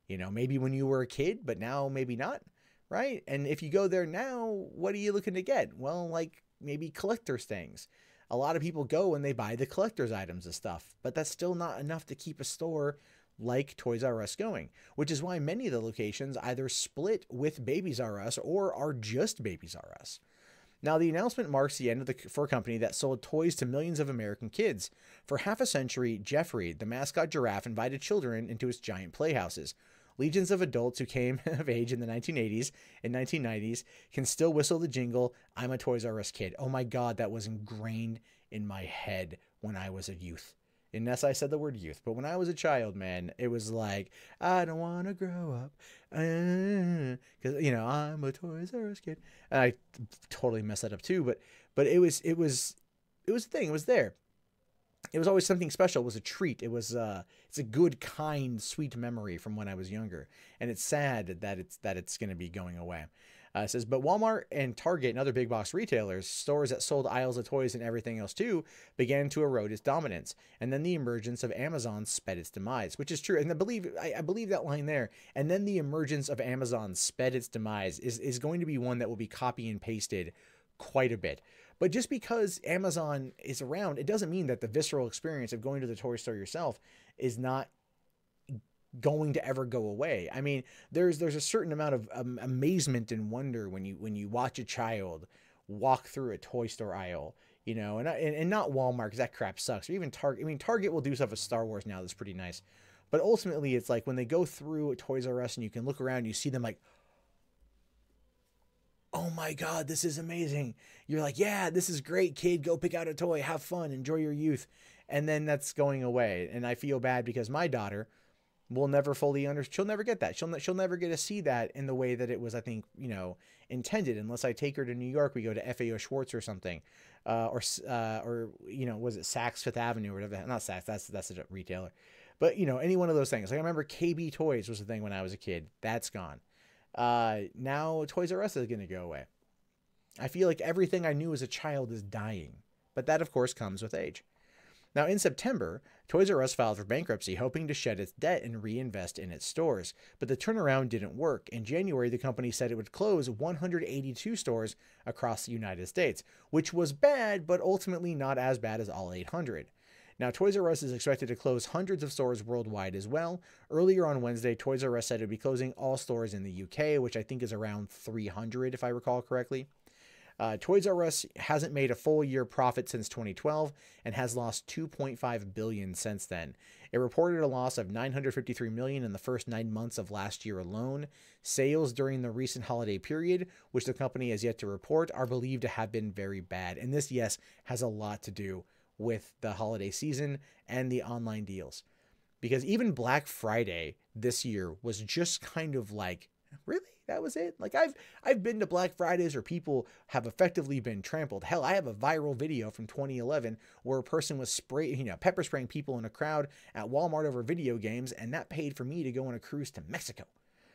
Maybe when you were a kid, but now maybe not. Right? And if you go there now, what are you looking to get? Well, like maybe collector's things. A lot of people go and they buy the collector's items and stuff, but that's still not enough to keep a store like Toys R Us going, which is why many of the locations either split with Babies R Us or are just Babies R Us. Now, the announcement marks the end for a company that sold toys to millions of American kids. For half a century, Jeffrey, the mascot giraffe, invited children into his giant playhouses. Legions of adults who came of age in the 1980s and 1990s can still whistle the jingle, "I'm a Toys R Us kid." Oh my God, that was ingrained in my head when I was a youth. Unless I said the word youth. But when I was a child, man, it was like, I don't want to grow up. Because, I'm a Toys R Us kid. And I totally messed that up too. But it was a thing. It was there. It was always something special. It was a treat. It's a good, kind, sweet memory from when I was younger. And it's sad that it's going to be going away. It says, but Walmart and Target and other big box retailers, stores that sold aisles of toys and everything else too, began to erode its dominance. And then the emergence of Amazon sped its demise, which is true. And I believe that line there. And then the emergence of Amazon sped its demise is going to be one that will be copy and pasted quite a bit. But just because Amazon is around, it doesn't mean that the visceral experience of going to the toy store yourself is not going to ever go away. I mean, there's a certain amount of amazement and wonder when you watch a child walk through a toy store aisle, you know, and not Walmart, because that crap sucks, or even Target. I mean, Target will do stuff with Star Wars now that's pretty nice, but ultimately it's like when they go through a Toys R Us and you can look around and you see them like, oh my God, this is amazing. You're like, yeah, this is great, kid. Go pick out a toy, have fun, enjoy your youth. And then that's going away. And I feel bad because my daughter will never fully understand. She'll never get that. She'll never get to see that in the way that it was, I think, you know, intended, unless I take her to New York. We go to FAO Schwartz or something, or you know, was it Saks Fifth Avenue or whatever? Not Saks. That's a retailer, but you know, any one of those things. Like I remember KB Toys was the thing when I was a kid. That's gone. Now Toys R Us is going to go away. I feel like everything I knew as a child is dying, but that of course comes with age. Now in September, Toys R Us filed for bankruptcy, hoping to shed its debt and reinvest in its stores, but the turnaround didn't work. In January, the company said it would close 182 stores across the United States, which was bad, but ultimately not as bad as all 800. Now, Toys R Us is expected to close hundreds of stores worldwide as well. Earlier on Wednesday, Toys R Us said it would be closing all stores in the UK, which I think is around 300, if I recall correctly. Toys R Us hasn't made a full year profit since 2012 and has lost $2.5 billion since then. It reported a loss of $953 million in the first 9 months of last year alone. Sales during the recent holiday period, which the company has yet to report, are believed to have been very bad. And this, yes, has a lot to do with the holiday season and the online deals. Because even Black Friday this year was just kind of like, really? That was it? Like I've been to Black Fridays where people have effectively been trampled. Hell, I have a viral video from 2011 where a person was pepper spraying people in a crowd at Walmart over video games, and that paid for me to go on a cruise to Mexico.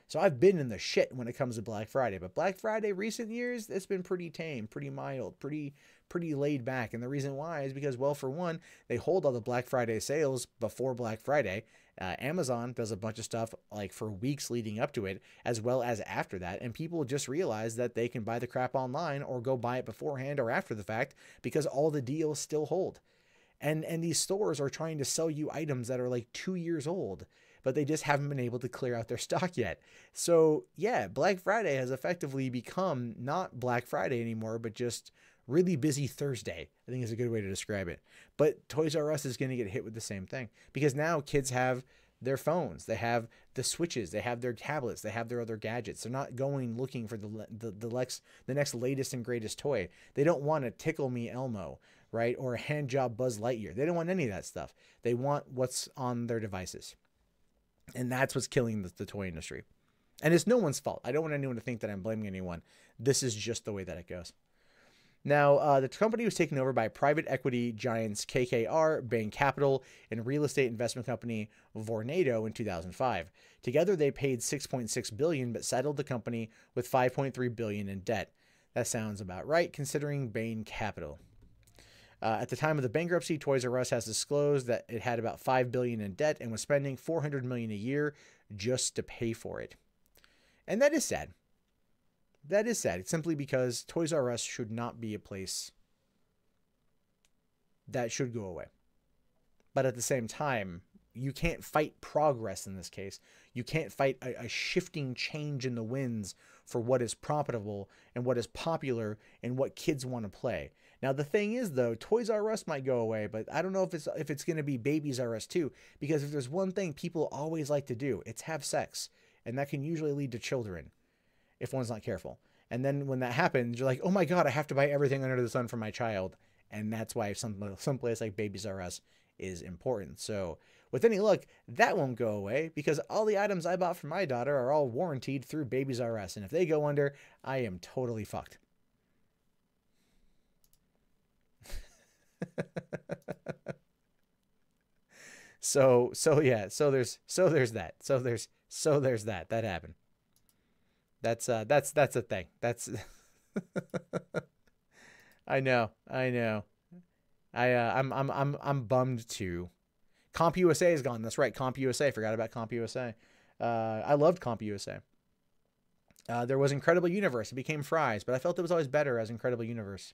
So I've been in the shit when it comes to Black Friday, but Black Friday recent years, it's been pretty tame, pretty mild, pretty laid back. And the reason why is because, well, for one, they hold all the Black Friday sales before Black Friday. Amazon does a bunch of stuff like for weeks leading up to it, as well as after that. And people just realize that they can buy the crap online or go buy it beforehand or after the fact because all the deals still hold. And these stores are trying to sell you items that are like 2 years old, but they just haven't been able to clear out their stock yet. So yeah, Black Friday has effectively become not Black Friday anymore, but just really busy Thursday, I think is a good way to describe it. But Toys R Us is going to get hit with the same thing because now kids have their phones, they have the Switches, they have their tablets, they have their other gadgets. They're not going looking for the next latest and greatest toy. They don't want a Tickle Me Elmo, right? Or a hand job Buzz Lightyear. They don't want any of that stuff. They want what's on their devices. And that's what's killing the toy industry. And it's no one's fault. I don't want anyone to think that I'm blaming anyone. This is just the way that it goes. Now, the company was taken over by private equity giants KKR, Bain Capital, and real estate investment company Vornado in 2005. Together, they paid $6.6 billion, but settled the company with $5.3 billion in debt. That sounds about right, considering Bain Capital. At the time of the bankruptcy, Toys R Us has disclosed that it had about $5 billion in debt and was spending $400 million a year just to pay for it. And that is sad. That is sad. It's simply because Toys R Us should not be a place that should go away. But at the same time, you can't fight progress in this case. You can't fight a shifting change in the winds for what is profitable and what is popular and what kids want to play. Now, the thing is, though, Toys R Us might go away, but I don't know if it's going to be Babies R Us too, because if there's one thing people always like to do, it's have sex. And that can usually lead to children if one's not careful. And then when that happens, you're like, oh my God, I have to buy everything under the sun for my child. And that's why some place like Babies R Us is important. So with any luck, that won't go away because all the items I bought for my daughter are all warranted through Babies R Us. And if they go under, I am totally fucked. So there's that. That happened. That's a thing. That's I know. I'm bummed too. Comp USA is gone. That's right. Comp USA. Forgot about Comp USA. I loved Comp USA. There was Incredible Universe. It became Fry's, but I felt it was always better as Incredible Universe.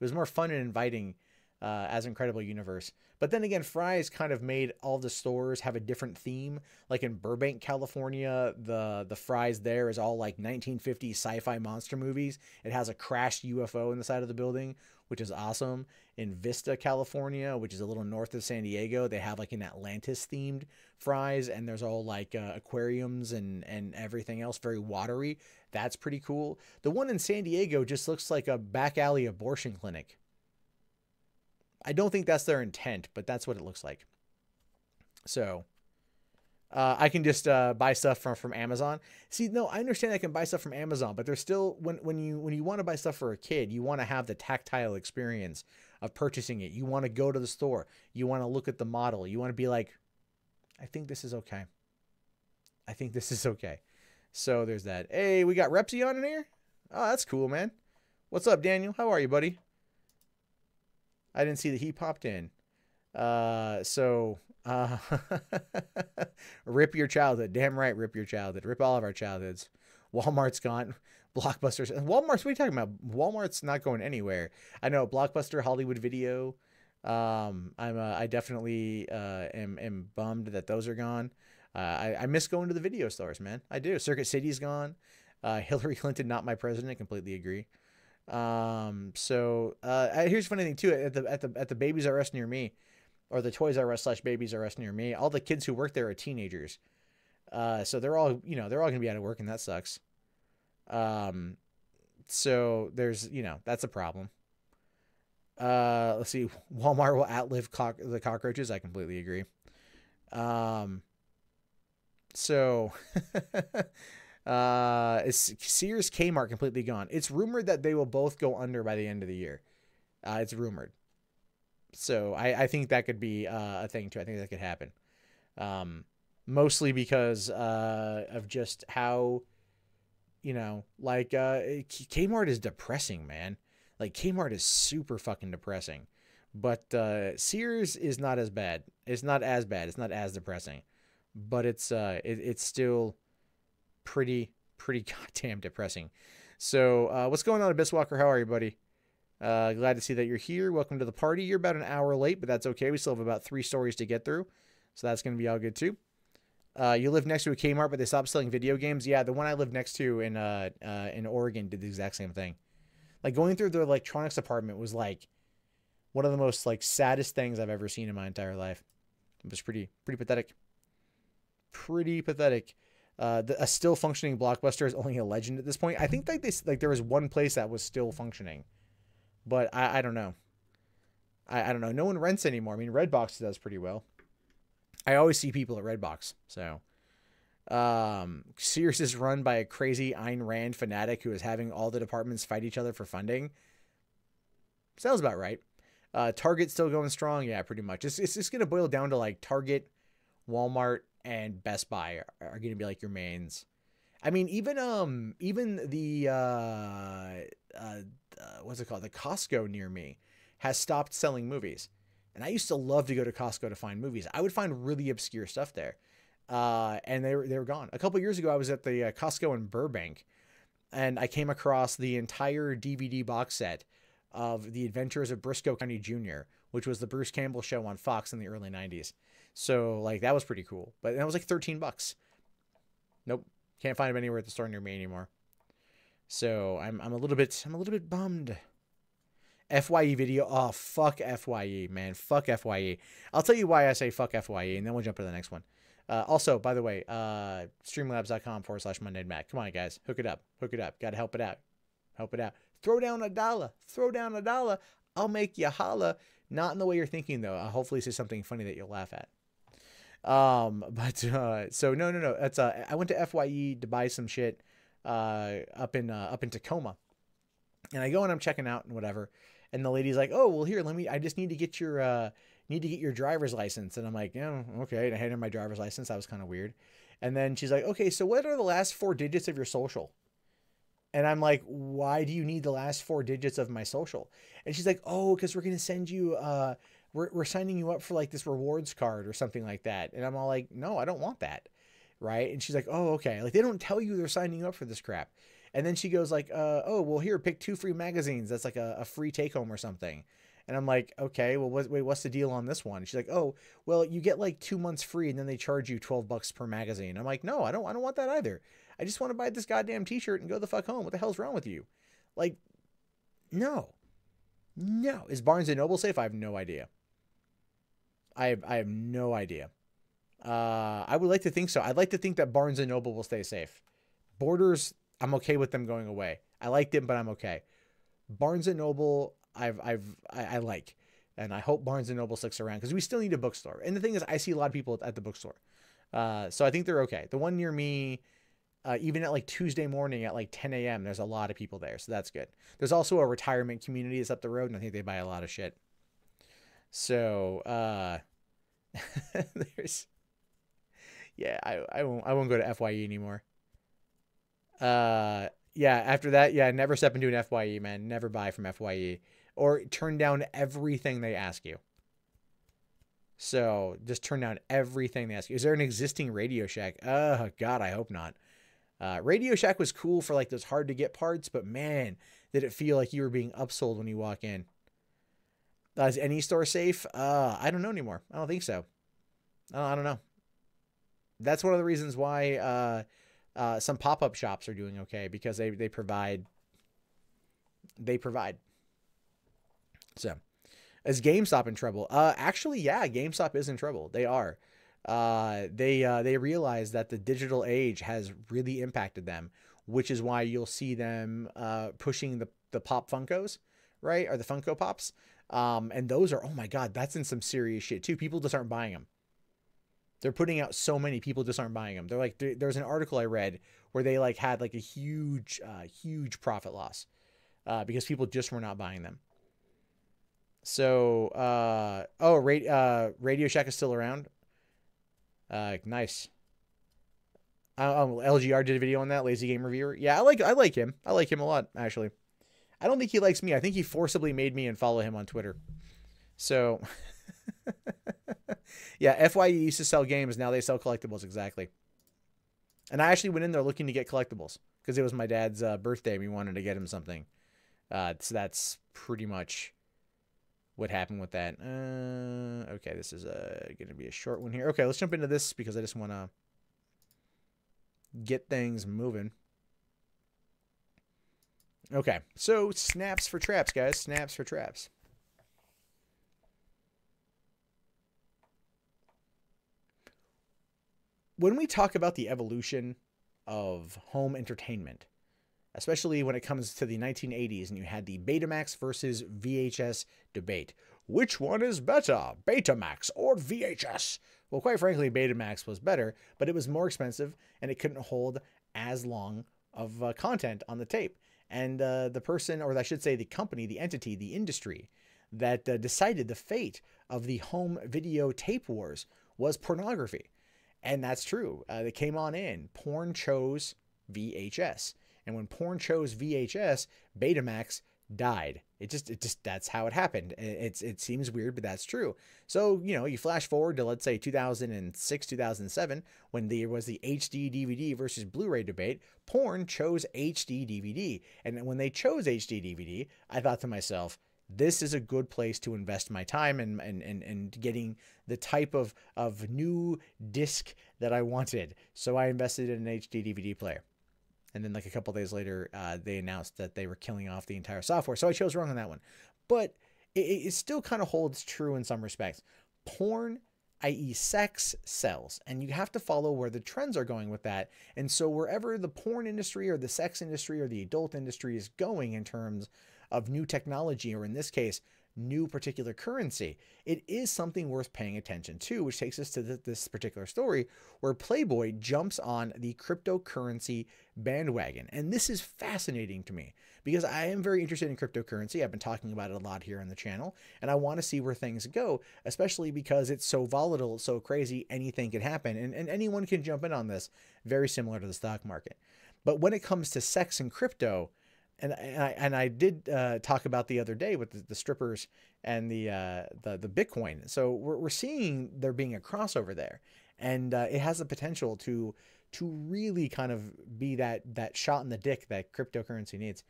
It was more fun and inviting as Incredible Universe. But then again, Fry's kind of made all the stores have a different theme. Like in Burbank, California, the Fry's there is all like 1950s sci-fi monster movies. It has a crashed UFO in the side of the building, which is awesome. In Vista, California, which is a little north of San Diego, they have like an Atlantis-themed Fry's, and there's all like aquariums and everything else, very watery. That's pretty cool. The one in San Diego just looks like a back alley abortion clinic. I don't think that's their intent, but that's what it looks like. So I can just buy stuff from Amazon. See, no, I understand I can buy stuff from Amazon, but there's still when you want to buy stuff for a kid, you want to have the tactile experience of purchasing it. You want to go to the store. You want to look at the model. You want to be like, I think this is okay. I think this is okay. So there's that. Hey, we got Repsy on in here. Oh, that's cool, man. What's up, Daniel? How are you, buddy? I didn't see that he popped in. Rip your childhood. Damn right, rip your childhood. Rip all of our childhoods. Walmart's gone. Blockbusters. Walmart's, what are you talking about? Walmart's not going anywhere. I know, Blockbuster, Hollywood Video. I definitely am bummed that those are gone. I miss going to the video stores, man. I do. Circuit City's gone. Hillary Clinton, not my president. Completely agree. Here's the funny thing too. At the Babies R Us near me, or the Toys R Us / Babies R Us near me, all the kids who work there are teenagers. So they're all gonna be out of work, and that sucks. So there's, that's a problem. Let's see. Walmart will outlive the cockroaches. I completely agree. So is Sears, Kmart completely gone? It's rumored that they will both go under by the end of the year. It's rumored. So I think that could be a thing too. I think that could happen. Mostly because of just how, Kmart is depressing, man. Like, Kmart is super fucking depressing. But Sears is not as bad. It's not as bad. It's not as depressing. But it's still pretty goddamn depressing. So what's going on, Abyss Walker? How are you, buddy? Glad to see that you're here. Welcome to the party. You're about an hour late, but that's okay. We still have about 3 stories to get through, so that's going to be all good too. You live next to a Kmart, but they stopped selling video games. Yeah, the one I live next to in Oregon did the exact same thing. Like, going through the electronics department was like one of the most saddest things I've ever seen in my entire life. It was pretty pathetic. Pretty pathetic. A still functioning Blockbuster is only a legend at this point. I think there was one place that was still functioning, but I don't know. I don't know. No one rents anymore. I mean, Redbox does pretty well. I always see people at Redbox. So, Sears is run by a crazy Ayn Rand fanatic who is having all the departments fight each other for funding. Sounds about right. Target's still going strong. Yeah, pretty much. It's just going to boil down to Target, Walmart, and Best Buy are going to be your mains. I mean, even the what's it called? The Costco near me has stopped selling movies. And I used to love to go to Costco to find movies. I would find really obscure stuff there. And they were gone. A couple years ago, I was at the Costco in Burbank, and I came across the entire DVD box set of The Adventures of Briscoe County Jr., which was the Bruce Campbell show on Fox in the early 90s. So that was pretty cool. But that was $13. Nope. Can't find them anywhere at the store near me anymore. So I'm a little bit bummed. FYE video. Oh, fuck FYE, man. Fuck FYE. I'll tell you why I say fuck FYE, and then we'll jump to the next one. Also, by the way, streamlabs.com/MondayMac. Come on, guys. Hook it up. Got to help it out. Throw down $1. I'll make you holla. Not in the way you're thinking, though. Hopefully this is something funny that you'll laugh at. So no. That's I went to FYE to buy some shit up in Tacoma. And I go and I'm checking out and whatever. And the lady's like, "Oh, well, here, I just need to get your driver's license." And I'm like, "Yeah, okay." And I handed her my driver's license. That was kind of weird. And then she's like, "Okay, so what are the last 4 digits of your social?" And I'm like, why do you need the last 4 digits of my social? And she's like, oh, because we're going to send you, we're signing you up for like this rewards card or something like that. And I'm all like, no, I don't want that. Right. And she's like, oh, okay. Like they don't tell you they're signing you up for this crap. And then she goes like, oh, well, here, pick 2 free magazines. That's like a free take home or something. And I'm like, okay, well, wait, what's the deal on this one? She's like, oh, well, you get like 2 months free and then they charge you $12 per magazine. I'm like, no, I don't want that either. I just want to buy this goddamn t-shirt and go the fuck home. What the hell's wrong with you? Like, no. Is Barnes & Noble safe? I have no idea. I have no idea. I would like to think so. I'd like to think that Barnes & Noble will stay safe. Borders, I'm okay with them going away. I liked it, but I'm okay. Barnes & Noble, I like, and I hope Barnes & Noble sticks around because we still need a bookstore. And the thing is, I see a lot of people at the bookstore. So I think they're okay. The one near me, even at like Tuesday morning at like 10 a.m., there's a lot of people there. So that's good. There's also a retirement community that's up the road, and I think they buy a lot of shit. So, there's, yeah, I won't go to FYE anymore. Yeah, after that, yeah, never step into an FYE, man. Never buy from FYE or turn down everything they ask you. So just turn down everything they ask you. Is there an existing Radio Shack? Oh God, I hope not. Radio Shack was cool for like those hard to get parts, but man, did it feel like you were being upsold when you walk in. Is any store safe? I don't know anymore. I don't think so. I don't know. That's one of the reasons why some pop-up shops are doing okay, because they provide. So, is GameStop in trouble? Actually, yeah, GameStop is in trouble. They are. They realize that the digital age has really impacted them, which is why you'll see them pushing the Pop Funkos, right? Or the Funko Pops. And those are, oh my God, that's in some serious shit too. People just aren't buying them. They're putting out so many, people just aren't buying them. They're like, there's an article I read where they like had like a huge profit loss because people just were not buying them. So, Radio Shack is still around. Nice. LGR did a video on that, Lazy Game Reviewer. Yeah, I like him. I like him a lot, actually. I don't think he likes me. I think he forcibly made me and follow him on Twitter. So, yeah, FYE used to sell games. Now they sell collectibles, exactly. And I actually went in there looking to get collectibles because it was my dad's birthday. We wanted to get him something. So that's pretty much what happened with that. Okay, this is going to be a short one here. Okay, let's jump into this because I just want to get things moving. Okay, so snaps for traps, guys. Snaps for traps. When we talk about the evolution of home entertainment, especially when it comes to the 1980s and you had the Betamax versus VHS debate. Which one is better, Betamax or VHS? Well, quite frankly, Betamax was better, but it was more expensive and it couldn't hold as long of content on the tape. And the person, or I should say the company, the entity, the industry that decided the fate of the home video tape wars was pornography. And that's true. They came on in. Porn chose VHS. And when porn chose VHS, Betamax died. It just that's how it happened. It seems weird, but that's true. So, you know, you flash forward to, let's say, 2006, 2007, when there was the HD DVD versus Blu-ray debate. Porn chose HD DVD. And when they chose HD DVD, I thought to myself, this is a good place to invest my time and getting the type of new disc that I wanted. So I invested in an HD DVD player. And then like a couple days later, they announced that they were killing off the entire software. So I chose wrong on that one. But it still kind of holds true in some respects. Porn, i.e. sex, sells. And you have to follow where the trends are going with that. And so wherever the porn industry or the sex industry or the adult industry is going in terms of new technology, or in this case, new particular currency, it is something worth paying attention to, which takes us to this particular story where Playboy jumps on the cryptocurrency bandwagon. And this is fascinating to me because I am very interested in cryptocurrency. I've been talking about it a lot here on the channel, and I want to see where things go, especially because it's so volatile, so crazy, anything can happen, and anyone can jump in on this, very similar to the stock market. But when it comes to sex and crypto, and I did talk about the other day with the strippers and the Bitcoin. So we're seeing there being a crossover there, and it has the potential to really kind of be that shot in the dick that cryptocurrency needs.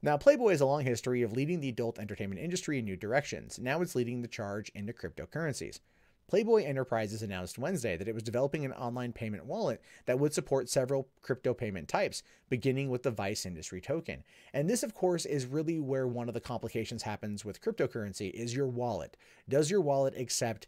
Now, Playboy has a long history of leading the adult entertainment industry in new directions. Now it's leading the charge into cryptocurrencies. Playboy Enterprises announced Wednesday that it was developing an online payment wallet that would support several crypto payment types, beginning with the Vice Industry token. And this, of course, is really where one of the complications happens with cryptocurrency is your wallet. Does your wallet accept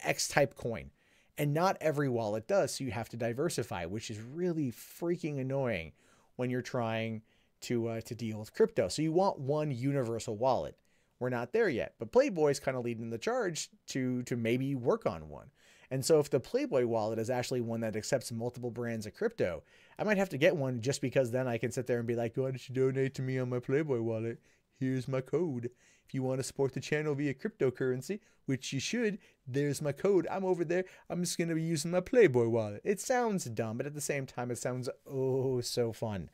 X-type coin? And not every wallet does, so you have to diversify, which is really freaking annoying when you're trying to deal with crypto. So you want one universal wallet. We're not there yet, but Playboy's kind of leading the charge to maybe work on one. And so if the Playboy wallet is actually one that accepts multiple brands of crypto, I might have to get one just because then I can sit there and be like, why don't you donate to me on my Playboy wallet? Here's my code. If you want to support the channel via cryptocurrency, which you should, there's my code. I'm over there. I'm just going to be using my Playboy wallet. It sounds dumb, but at the same time, it sounds oh so fun.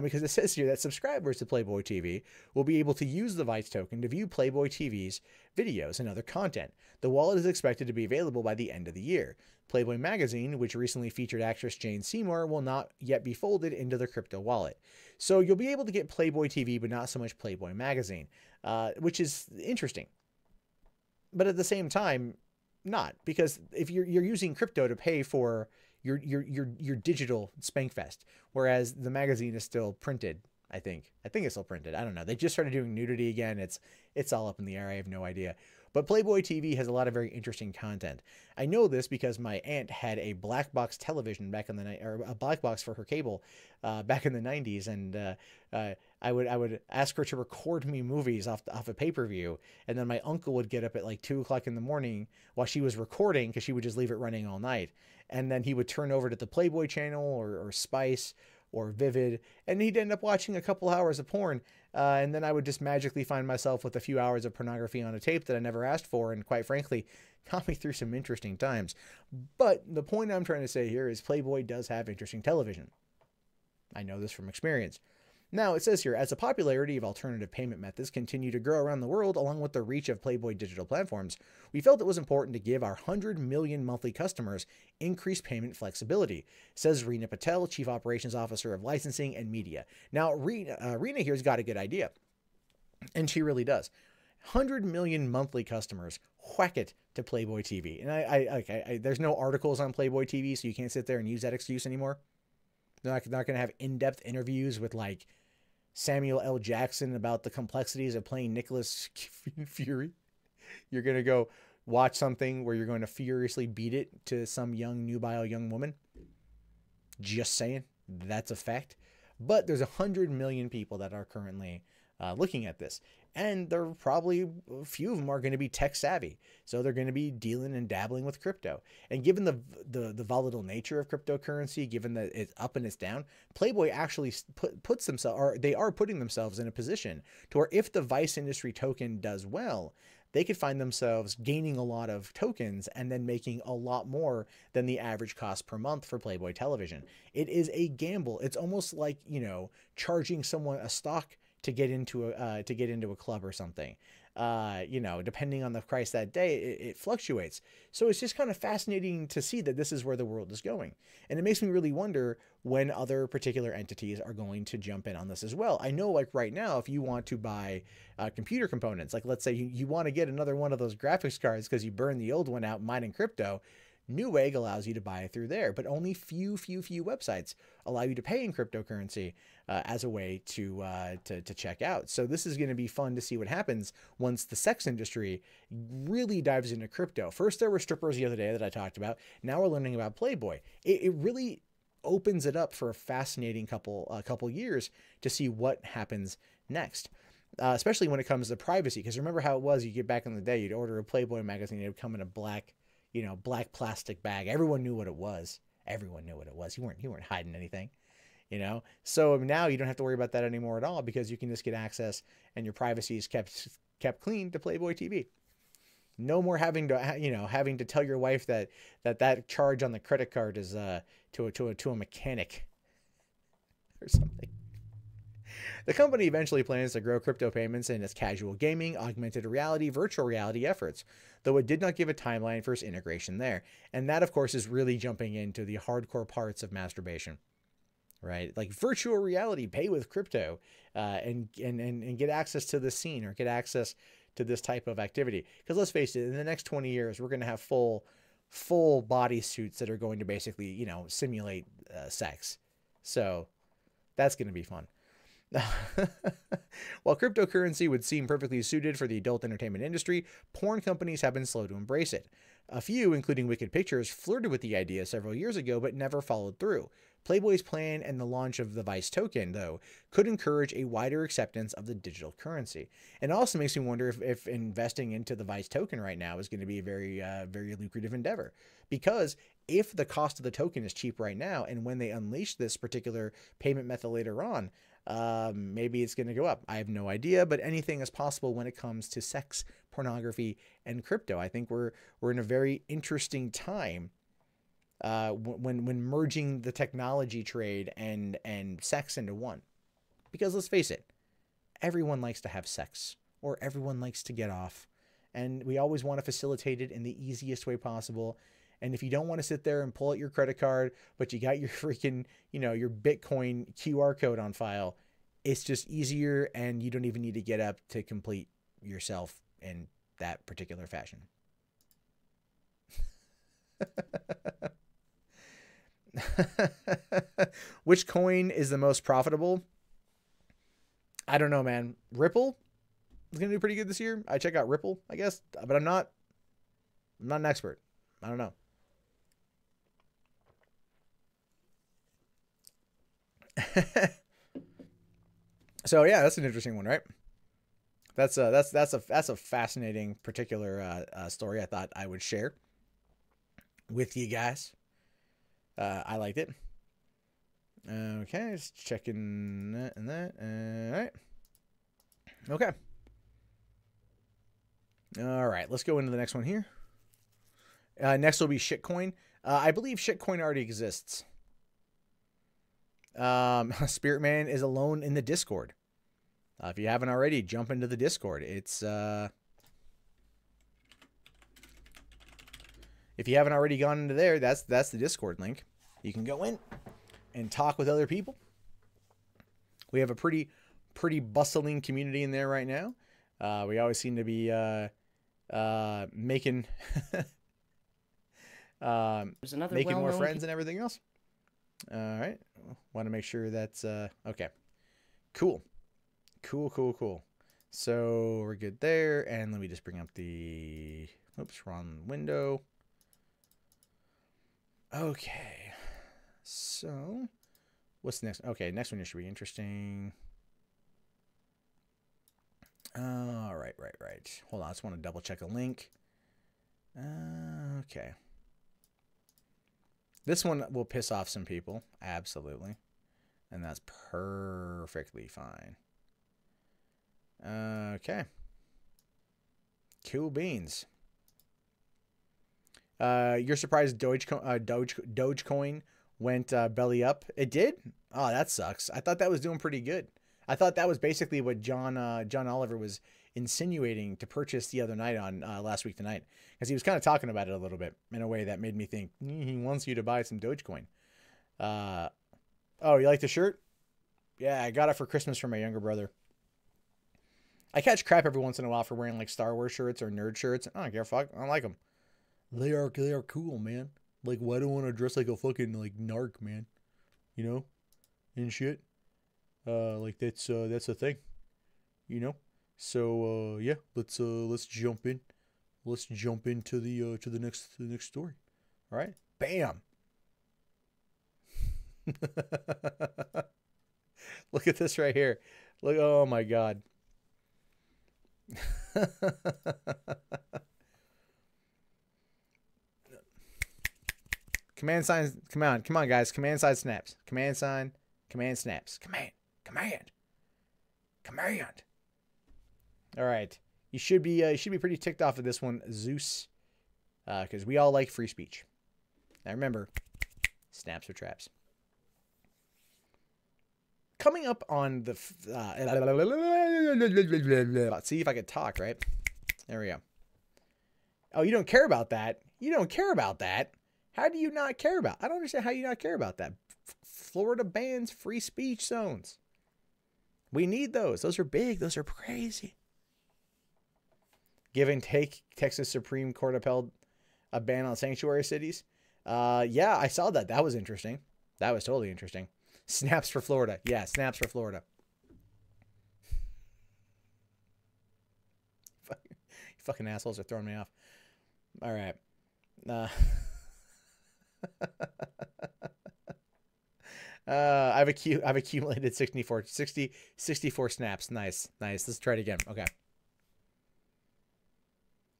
Because it says here that subscribers to Playboy TV will be able to use the Vice token to view Playboy TV's videos and other content. The wallet is expected to be available by the end of the year. Playboy magazine, which recently featured actress Jane Seymour, will not yet be folded into the crypto wallet. So you'll be able to get Playboy TV, but not so much Playboy magazine, which is interesting. But at the same time, not, because if you're using crypto to pay for your digital Spankfest, whereas the magazine is still printed. I think it's still printed. I don't know. They just started doing nudity again. It's all up in the air. I have no idea. But Playboy TV has a lot of very interesting content. I know this because my aunt had a black box television back in the night, or a black box for her cable back in the 90s, and I would ask her to record me movies off a pay-per-view, and then my uncle would get up at like 2 o'clock in the morning while she was recording, because she would just leave it running all night, and then he would turn over to the Playboy channel or Spice or Vivid, and he'd end up watching a couple hours of porn, and then I would just magically find myself with a few hours of pornography on a tape that I never asked for, and quite frankly, got me through some interesting times. But the point I'm trying to say here is Playboy does have interesting television. I know this from experience. Now, it says here, as the popularity of alternative payment methods continue to grow around the world, along with the reach of Playboy digital platforms, we felt it was important to give our 100 million monthly customers increased payment flexibility, says Reena Patel, Chief Operations Officer of Licensing and Media. Now, Reena here's got a good idea, and she really does. 100 million monthly customers, whack it to Playboy TV. And there's no articles on Playboy TV, so you can't sit there and use that excuse anymore. They're not going to have in-depth interviews with, like, Samuel L. Jackson about the complexities of playing Nicholas Fury. You're going to go watch something where you're going to furiously beat it to some nubile young woman. Just saying. That's a fact. But there's 100 million people that are currently looking at this. And there are probably a few of them are going to be tech savvy. So they're going to be dealing and dabbling with crypto. And given the volatile nature of cryptocurrency, given that it's up and it's down, Playboy actually puts themselves, or they are putting themselves in a position to where if the Vice Industry token does well, they could find themselves gaining a lot of tokens and then making a lot more than the average cost per month for Playboy television. It is a gamble. It's almost like, charging someone a stock to get into a club or something. Depending on the price that day, it fluctuates. So it's just kind of fascinating to see that this is where the world is going. And it makes me really wonder when other particular entities are going to jump in on this as well. I know, like right now, if you want to buy computer components, like let's say you want to get another one of those graphics cards because you burned the old one out mining crypto, Newegg allows you to buy it through there, but only few websites allow you to pay in cryptocurrency as a way to check out. So this is going to be fun to see what happens once the sex industry really dives into crypto. First, there were strippers the other day that I talked about. Now we're learning about Playboy. It really opens it up for a fascinating couple years to see what happens next. Especially when it comes to privacy, because remember how it was, you get back in the day, you'd order a Playboy magazine, it would come in a black plastic bag. Everyone knew what it was. You weren't hiding anything, So now you don't have to worry about that anymore at all, because you can just get access and your privacy is kept clean to Playboy TV. No more having to tell your wife that charge on the credit card is to a mechanic. or something. The company eventually plans to grow crypto payments in its casual gaming, augmented reality, virtual reality efforts, though it did not give a timeline for its integration there. And that, of course, is really jumping into the hardcore parts of masturbation, right? Like virtual reality, pay with crypto, and get access to the scene or get access to this type of activity. Because let's face it, in the next 20 years, we're going to have full body suits that are going to basically, you know, simulate sex. So that's going to be fun. While cryptocurrency would seem perfectly suited for the adult entertainment industry, porn companies have been slow to embrace it. A few, including Wicked Pictures, flirted with the idea several years ago but never followed through. Playboy's plan and the launch of the Vice token, though, could encourage a wider acceptance of the digital currency. And it also makes me wonder if investing into the Vice token right now is going to be a very lucrative endeavor. Because if the cost of the token is cheap right now, and when they unleash this particular payment method later on, maybe it's going to go up. I have no idea, but anything is possible when it comes to sex, pornography, and crypto. I think we're in a very interesting time when merging the technology trade and sex into one. Because let's face it, everyone likes to have sex, or everyone likes to get off, and we always want to facilitate it in the easiest way possible. And if you don't want to sit there and pull out your credit card, but you got your freaking, you know, your Bitcoin QR code on file, it's just easier, and you don't even need to get up to complete yourself in that particular fashion. Which coin is the most profitable? I don't know, man. Ripple is going to do pretty good this year. I check out Ripple, I guess, but I'm not an expert. I don't know. So yeah, that's an interesting one, right? That's a fascinating particular story I thought I would share with you guys. I liked it. Okay, just checking that and that. All right. Okay. All right, let's go into the next one here. Next will be shitcoin. I believe shitcoin already exists. Spirit Man is alone in the Discord. If you haven't already, jump into the Discord. It's if you haven't already gone into there, that's the Discord link. You can go in and talk with other people. We have a pretty bustling community in there right now. We always seem to be making making more friends and everything else. All right. Want to make sure that's okay. Cool. So we're good there. And let me just bring up the, oops, wrong window. Okay. So what's next? Okay, next one should be interesting. All right. Hold on. I just want to double check a link. Okay. This one will piss off some people. Absolutely. And that's perfectly fine. Okay. Cool beans. You're surprised Dogecoin went belly up? It did? Oh, that sucks. I thought that was doing pretty good. I thought that was basically what John Oliver was insinuating to purchase the other night on last week tonight, because he was kind of talking about it a little bit in a way that made me think he wants you to buy some Dogecoin. Oh, you like the shirt? Yeah, I got it for Christmas from my younger brother. I catch crap every once in a while for wearing like Star Wars shirts or nerd shirts. I don't care, fuck. I don't like them. They are cool, man. Like, why do I want to dress like a fucking like narc, man? You know, and shit. Like that's a thing, you know. So yeah, let's jump in. Let's jump into the next story. All right, bam. Look at this right here. Look, oh my god. Command signs. Come on, guys. Command sign snaps. Command sign. Command snaps. Command. All right. You should be pretty ticked off of this one, Zeus, because we all like free speech. Now remember, snaps are traps. coming up on the, see if I could talk, right? There we go. Oh, you don't care about that? You don't care about that? How do you not care about? I don't understand how you not care about that. Florida bans free speech zones. We need those. Those are big. Those are crazy. Give and take. Texas Supreme Court upheld a ban on sanctuary cities. Yeah, I saw that. That was interesting. That was totally interesting. Snaps for Florida. Yeah, snaps for Florida. Fucking assholes are throwing me off. All right. I've accumulated 64 snaps. Nice. Let's try it again. Okay.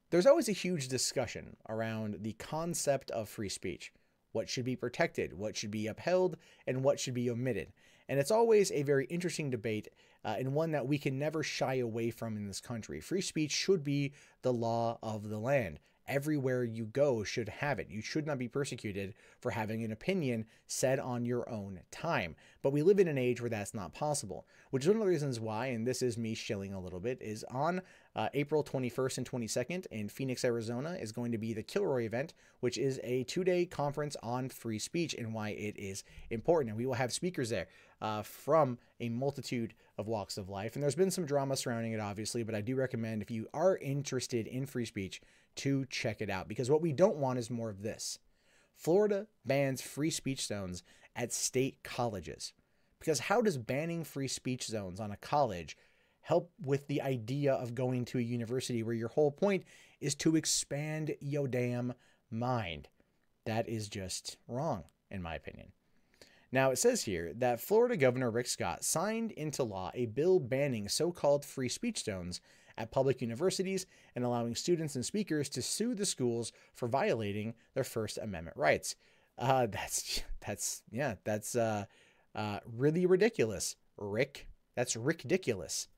There's always a huge discussion around the concept of free speech. What should be protected, what should be upheld, and what should be omitted. And it's always a very interesting debate, and one that we can never shy away from in this country. Free speech should be the law of the land. Everywhere you go should have it. You should not be persecuted for having an opinion said on your own time. But we live in an age where that's not possible, which is one of the reasons why, and this is me shilling a little bit, is on April 21st and 22nd in Phoenix, Arizona is going to be the Kilroy event, which is a 2-day conference on free speech and why it is important. And we will have speakers there from a multitude of walks of life. And there's been some drama surrounding it, obviously, but I do recommend if you are interested in free speech to check it out, because what we don't want is more of this. Florida bans free speech zones at state colleges. Because how does banning free speech zones on a college help with the idea of going to a university where your whole point is to expand your damn mind? That is just wrong, in my opinion. Now, it says here that Florida Governor Rick Scott signed into law a bill banning so-called free speech zones at public universities and allowing students and speakers to sue the schools for violating their First Amendment rights. That's really ridiculous. Rick, that's ridiculous.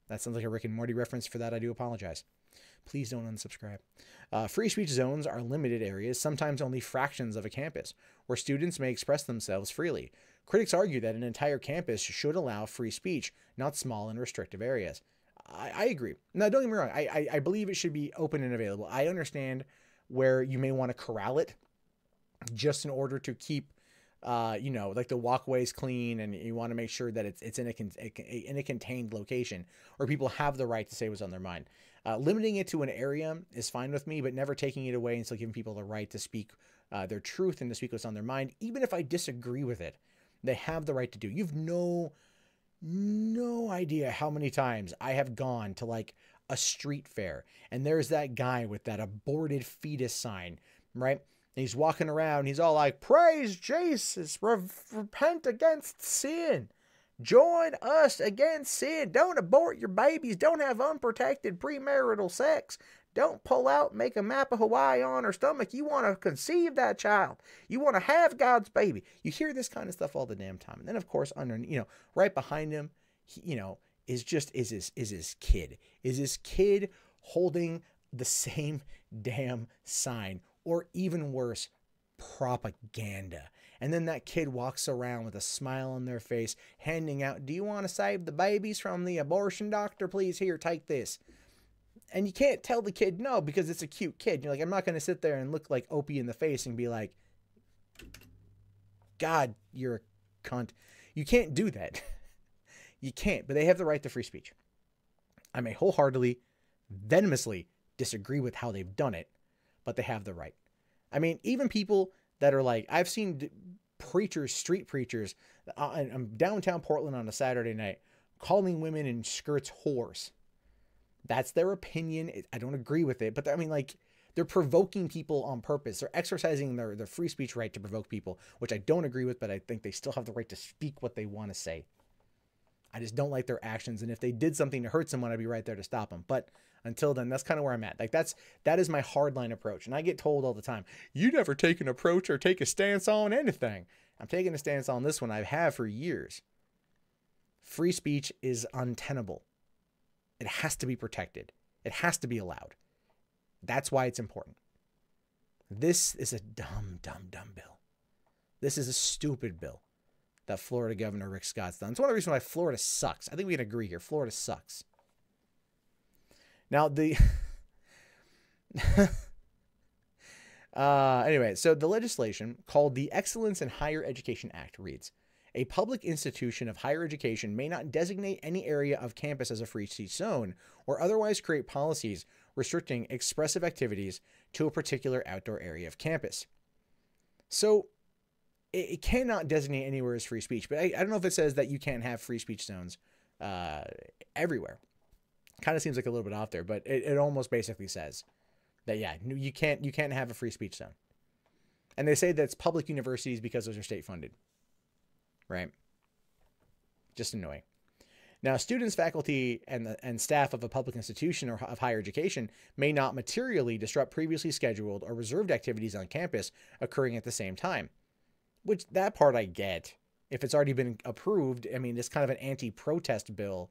That sounds like a Rick and Morty reference. For that, I do apologize. Please don't unsubscribe. Free speech zones are limited areas, sometimes only fractions of a campus, where students may express themselves freely. Critics argue that an entire campus should allow free speech, not small and restrictive areas. I agree. Now, don't get me wrong. I believe it should be open and available. I understand where you may want to corral it just in order to keep, like the walkways clean, and you want to make sure that it's in a contained location where people have the right to say what's on their mind. Limiting it to an area is fine with me, but never taking it away and still giving people the right to speak their truth and to speak what's on their mind. Even if I disagree with it, they have the right to do. You've no idea how many times I have gone to like a street fair and there's that guy with that aborted fetus sign, right? And he's walking around. He's all like, praise Jesus, repent against sin. Join us against sin. Don't abort your babies. Don't have unprotected premarital sex. Don't pull out and make a map of Hawaii on her stomach. You want to conceive that child. You want to have God's baby. You hear this kind of stuff all the damn time. And then, of course, right behind him, is his kid. Is his kid holding the same damn sign, or even worse, propaganda. And then that kid walks around with a smile on their face, handing out, do you want to save the babies from the abortion doctor? Please, here, take this. And you can't tell the kid no, because it's a cute kid. You're like, I'm not going to sit there and look like Opie in the face and be like, God, you're a cunt. You can't do that. You can't, but they have the right to free speech. I may wholeheartedly, venomously disagree with how they've done it, but they have the right. I mean, even people that are like, I've seen preachers, street preachers, I'm downtown Portland on a Saturday night, calling women in skirts whores. That's their opinion. I don't agree with it, but I mean, like, they're provoking people on purpose. They're exercising their free speech right to provoke people, which I don't agree with, but I think they still have the right to speak what they want to say. I just don't like their actions. And if they did something to hurt someone, I'd be right there to stop them. But until then, that's kind of where I'm at. Like, that is my hardline approach. And I get told all the time, you never take an approach or take a stance on anything. I'm taking a stance on this one. I have for years. Free speech is untenable. It has to be protected. It has to be allowed. That's why it's important. This is a dumb bill. This is a stupid bill. that Florida Governor Rick Scott's done. It's one of the reasons why Florida sucks. I think we can agree here. Florida sucks. Now, anyway, so the legislation called the Excellence in Higher Education Act reads, a public institution of higher education may not designate any area of campus as a free speech zone or otherwise create policies restricting expressive activities to a particular outdoor area of campus. So it cannot designate anywhere as free speech, but I don't know if it says that you can't have free speech zones everywhere. Kind of seems like a little bit off there, but it almost basically says that, yeah, you can't have a free speech zone. And they say that it's public universities because those are state funded. Right? Just annoying. Now, students, faculty, and staff of a public institution or of higher education may not materially disrupt previously scheduled or reserved activities on campus occurring at the same time. Which, that part I get. If it's already been approved, I mean, it's kind of an anti-protest bill.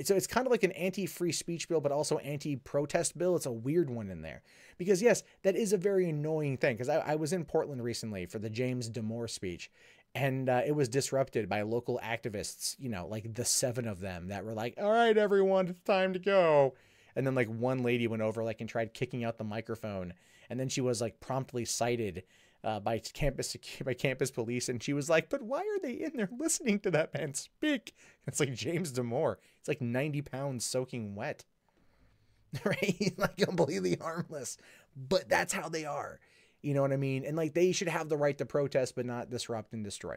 So it's kind of like an anti-free speech bill, but also anti-protest bill. It's a weird one in there. Because, yes, that is a very annoying thing. Because I was in Portland recently for the James Damore speech. And it was disrupted by local activists, you know, like the 7 of them that were like, all right, everyone, it's time to go. And then like one lady went over like and tried kicking out the microphone. And then she was like promptly cited by campus police. And she was like, but why are they in there listening to that man speak? It's like James Damore. It's like 90 pounds soaking wet. Right? He's like completely harmless. But that's how they are. You know what I mean? And like they should have the right to protest, but not disrupt and destroy.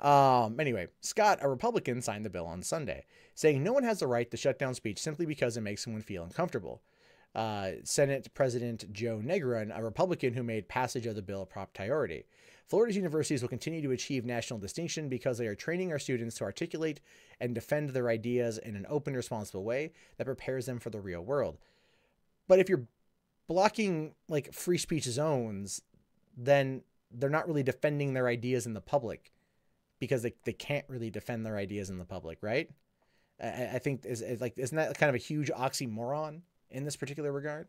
Anyway, Scott, a Republican, signed the bill on Sunday, saying no one has the right to shut down speech simply because it makes someone feel uncomfortable. Senate President Joe Negron, a Republican who made passage of the bill a priority. Florida's universities will continue to achieve national distinction because they are training our students to articulate and defend their ideas in an open, responsible way that prepares them for the real world. But if you're blocking like free speech zones, then they're not really defending their ideas in the public because they can't really defend their ideas in the public, right? I think is like, isn't that kind of a huge oxymoron in this particular regard?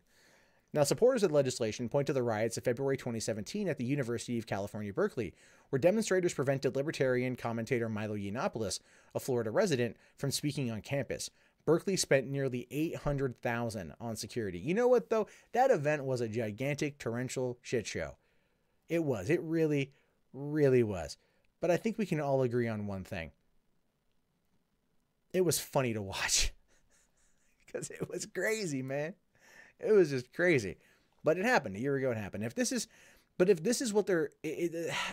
Now, supporters of the legislation point to the riots of February 2017 at the University of California, Berkeley, where demonstrators prevented libertarian commentator Milo Yiannopoulos, a Florida resident, from speaking on campus. Berkeley spent nearly $800,000 on security. You know what, though? That event was a gigantic torrential shit show. It was. It really, really was. But I think we can all agree on one thing. It was funny to watch. Because it was crazy, man. It was just crazy. But it happened. A year ago it happened. If this is what they're...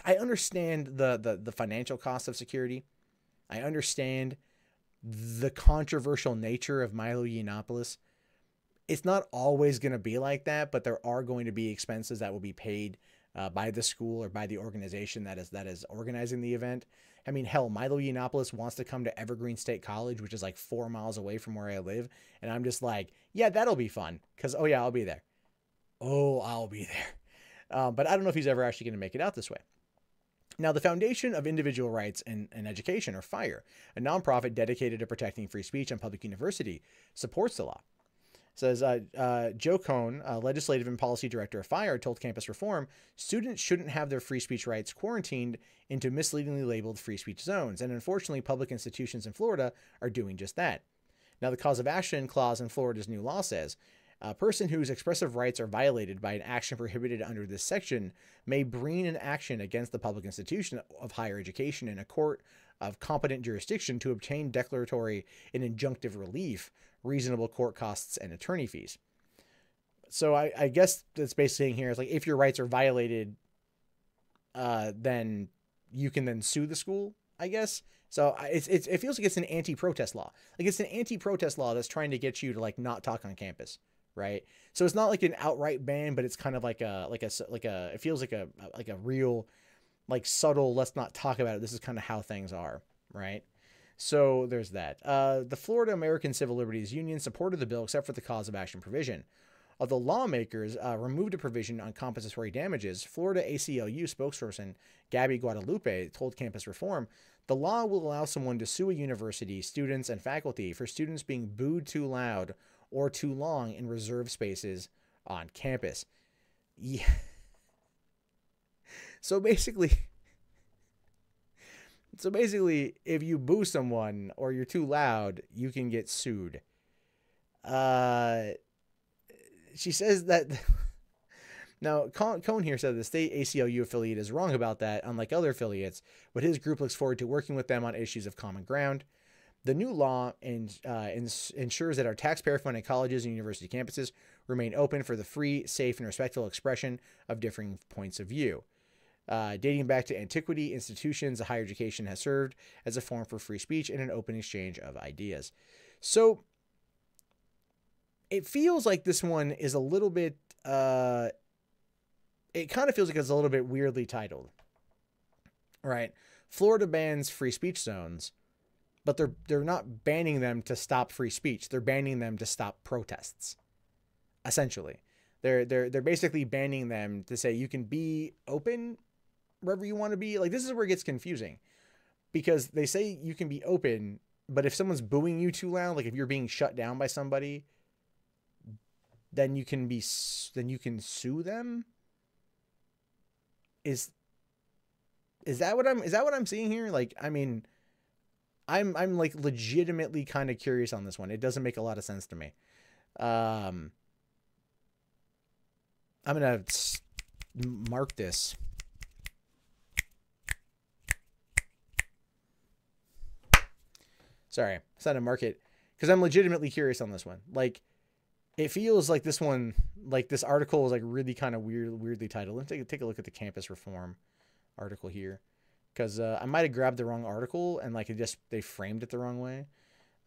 I understand the financial cost of security. I understand the controversial nature of Milo Yiannopoulos. It's not always going to be like that, but there are going to be expenses that will be paid by the school or by the organization that is organizing the event. I mean, hell, Milo Yiannopoulos wants to come to Evergreen State College, which is like 4 miles away from where I live. And I'm just like, yeah, that'll be fun. Because, oh yeah, I'll be there. Oh, I'll be there. But I don't know if he's ever actually going to make it out this way. Now, the Foundation of Individual Rights and Education, or FIRE, a nonprofit dedicated to protecting free speech on public university, supports the law. It says, Joe Cohn, legislative and policy director of FIRE, told Campus Reform, students shouldn't have their free speech rights quarantined into misleadingly labeled free speech zones. And unfortunately, public institutions in Florida are doing just that. Now, the cause of action clause in Florida's new law says, a person whose expressive rights are violated by an action prohibited under this section may bring an action against the public institution of higher education in a court of competent jurisdiction to obtain declaratory and injunctive relief, reasonable court costs, and attorney fees. So I guess that's basically saying here is like, if your rights are violated, then you can then sue the school, I guess. So it feels like it's an anti-protest law. Like it's an anti-protest law that's trying to get you to like not talk on campus. Right. So it's not like an outright ban, but it's kind of like it feels like a real, like subtle, let's not talk about it. This is kind of how things are. Right. So there's that. The Florida American Civil Liberties Union supported the bill except for the cause of action provision. Although lawmakers removed a provision on compensatory damages, Florida ACLU spokesperson Gabby Guadalupe told Campus Reform, the law will allow someone to sue a university, students, and faculty for students being booed too loud or too long in reserved spaces on campus. Yeah. So basically, So basically, if you boo someone or you're too loud, you can get sued. She says that now Cohn here said the state ACLU affiliate is wrong about that, unlike other affiliates, but his group looks forward to working with them on issues of common ground. The new law ensures that our taxpayer-funded colleges and university campuses remain open for the free, safe, and respectful expression of differing points of view. Dating back to antiquity, institutions of higher education has served as a forum for free speech and an open exchange of ideas. So it feels like this one is a little bit, it kind of feels like it's a little bit weirdly titled, right? Florida bans free speech zones, but they're not banning them to stop free speech. They're banning them to stop protests. Essentially, they're basically banning them to say you can be open wherever you want to be. Like, this is where it gets confusing, because they say you can be open, but if someone's booing you too loud, like if you're being shut down by somebody, then you can sue them. Is that what I'm seeing here? Like, I mean, I'm like legitimately kind of curious on this one. It doesn't make a lot of sense to me. I'm gonna mark this. Sorry, it's not a mark it, because I'm legitimately curious on this one. Like, it feels like this one, like this article is like really kind of weirdly titled. Let's take a look at the campus reform article here, because I might have grabbed the wrong article and like they framed it the wrong way.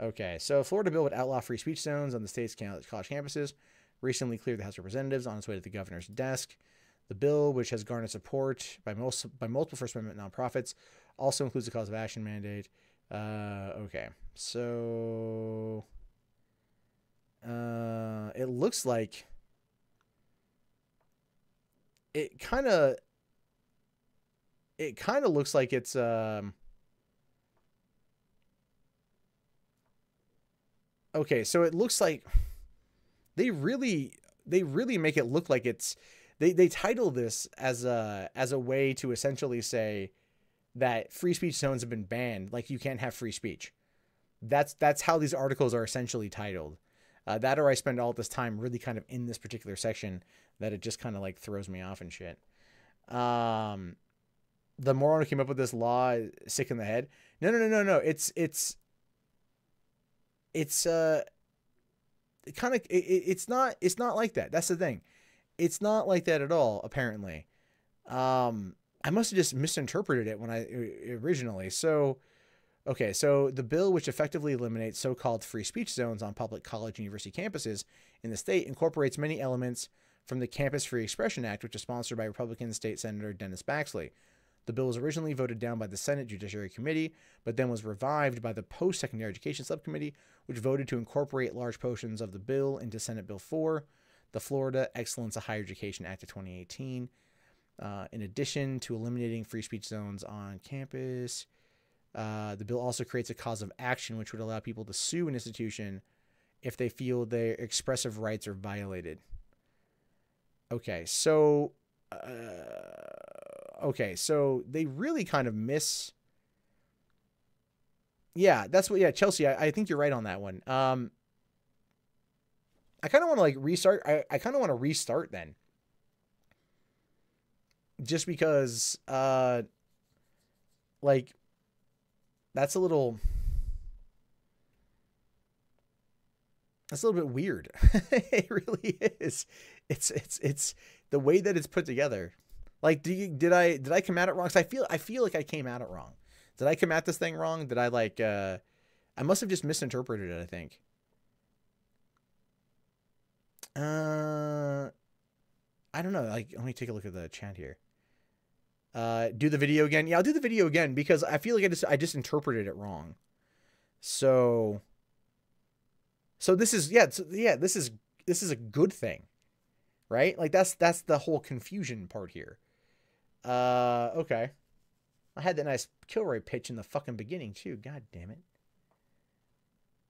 Okay, so Florida bill would outlaw free speech zones on the state's college campuses recently cleared the House of Representatives on its way to the governor's desk. The bill, which has garnered support by multiple First Amendment nonprofits, also includes a cause of action mandate. Okay, so it looks like it kind of looks like it's okay, so it looks like they really make it look like it's they title this as a way to essentially say that free speech zones have been banned, like you can't have free speech. That's how these articles are essentially titled. That, or I spend all this time really kind of in this particular section that it just kind of like throws me off and shit. The moron who came up with this law is sick in the head. No. It's not like that. That's the thing. It's not like that at all, apparently. I must have just misinterpreted it when I originally. So, okay, so the bill, which effectively eliminates so-called free speech zones on public college and university campuses in the state, incorporates many elements from the Campus Free Expression Act, which was sponsored by Republican State Senator Dennis Baxley. The bill was originally voted down by the Senate Judiciary Committee, but then was revived by the Post-Secondary Education Subcommittee, which voted to incorporate large portions of the bill into Senate Bill 4, the Florida Excellence of Higher Education Act of 2018. In addition to eliminating free speech zones on campus, the bill also creates a cause of action, which would allow people to sue an institution if they feel their expressive rights are violated. Okay, so they really kind of miss. Yeah, that's what. Yeah, Chelsea, I think you're right on that one. I kind of want to like restart. I kind of want to restart then. Just because, like, that's a little bit weird. It really is. It's the way that it's put together. Like, did I come at it wrong? 'Cause I feel like I came at it wrong. Did I come at this thing wrong? Did I like, I must have just misinterpreted it, I think. I don't know. Like, let me take a look at the chat here. Do the video again. Yeah, I'll do the video again because I feel like I just interpreted it wrong. So this is, this is a good thing, right? Like that's the whole confusion part here. Okay. I had that nice Kilroy pitch in the fucking beginning too. God damn it.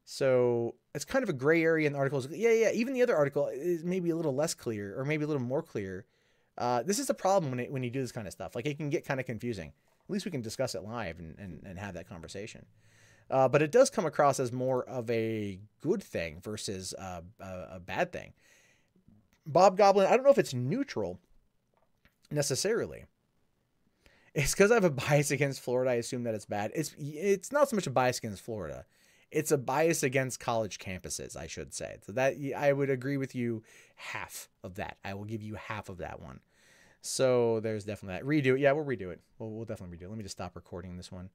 So it's kind of a gray area in the articles. Yeah. Even the other article is maybe a little less clear or maybe a little more clear. This is the problem when you do this kind of stuff. Like, it can get kind of confusing. At least we can discuss it live and have that conversation. But it does come across as more of a good thing versus a bad thing. Bob Goblin, I don't know if it's neutral necessarily. It's because I have a bias against Florida. I assume that it's bad. It's not so much a bias against Florida. It's a bias against college campuses, I should say. So that I would agree with you half of that. I will give you half of that one. So there's definitely that. Redo it. Yeah, we'll redo it. We'll definitely redo it. Let me just stop recording this one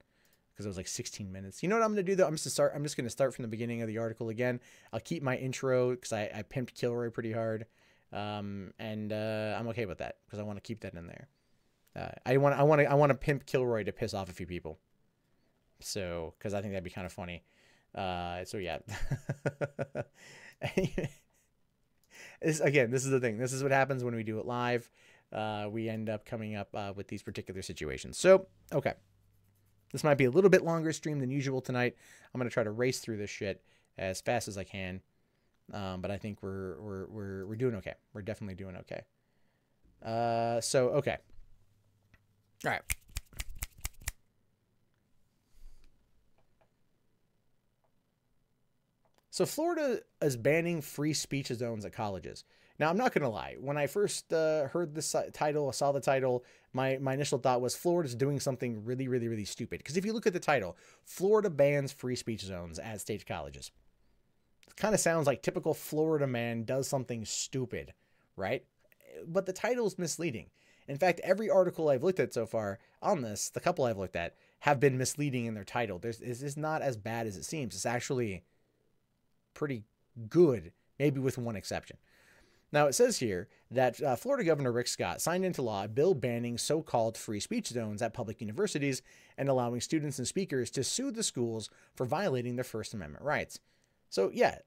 because it was like 16 minutes. You know what I'm going to do though? I'm just going to start from the beginning of the article again. I'll keep my intro because I pimped Kilroy pretty hard. I'm okay with that because I want to keep that in there. I want to pimp Kilroy to piss off a few people. So, because I think that'd be kind of funny. So yeah. This is the thing. This is what happens when we do it live. We end up coming up with these particular situations. So, okay. This might be a little bit longer stream than usual tonight. I'm going to try to race through this shit as fast as I can. But I think we're doing okay. We're definitely doing okay. So, okay. All right. So Florida is banning free speech zones at colleges. Now, I'm not going to lie. When I first heard this title, saw the title, my initial thought was Florida's doing something really, really, really stupid. Because if you look at the title, Florida bans free speech zones at state colleges. It kind of sounds like typical Florida man does something stupid, right? But the title is misleading. In fact, every article I've looked at so far on this, the couple I've looked at, have been misleading in their title. It's not as bad as it seems. It's actually pretty good, maybe with one exception. Now, it says here that Florida Governor Rick Scott signed into law a bill banning so-called free speech zones at public universities and allowing students and speakers to sue the schools for violating their First Amendment rights. So yeah,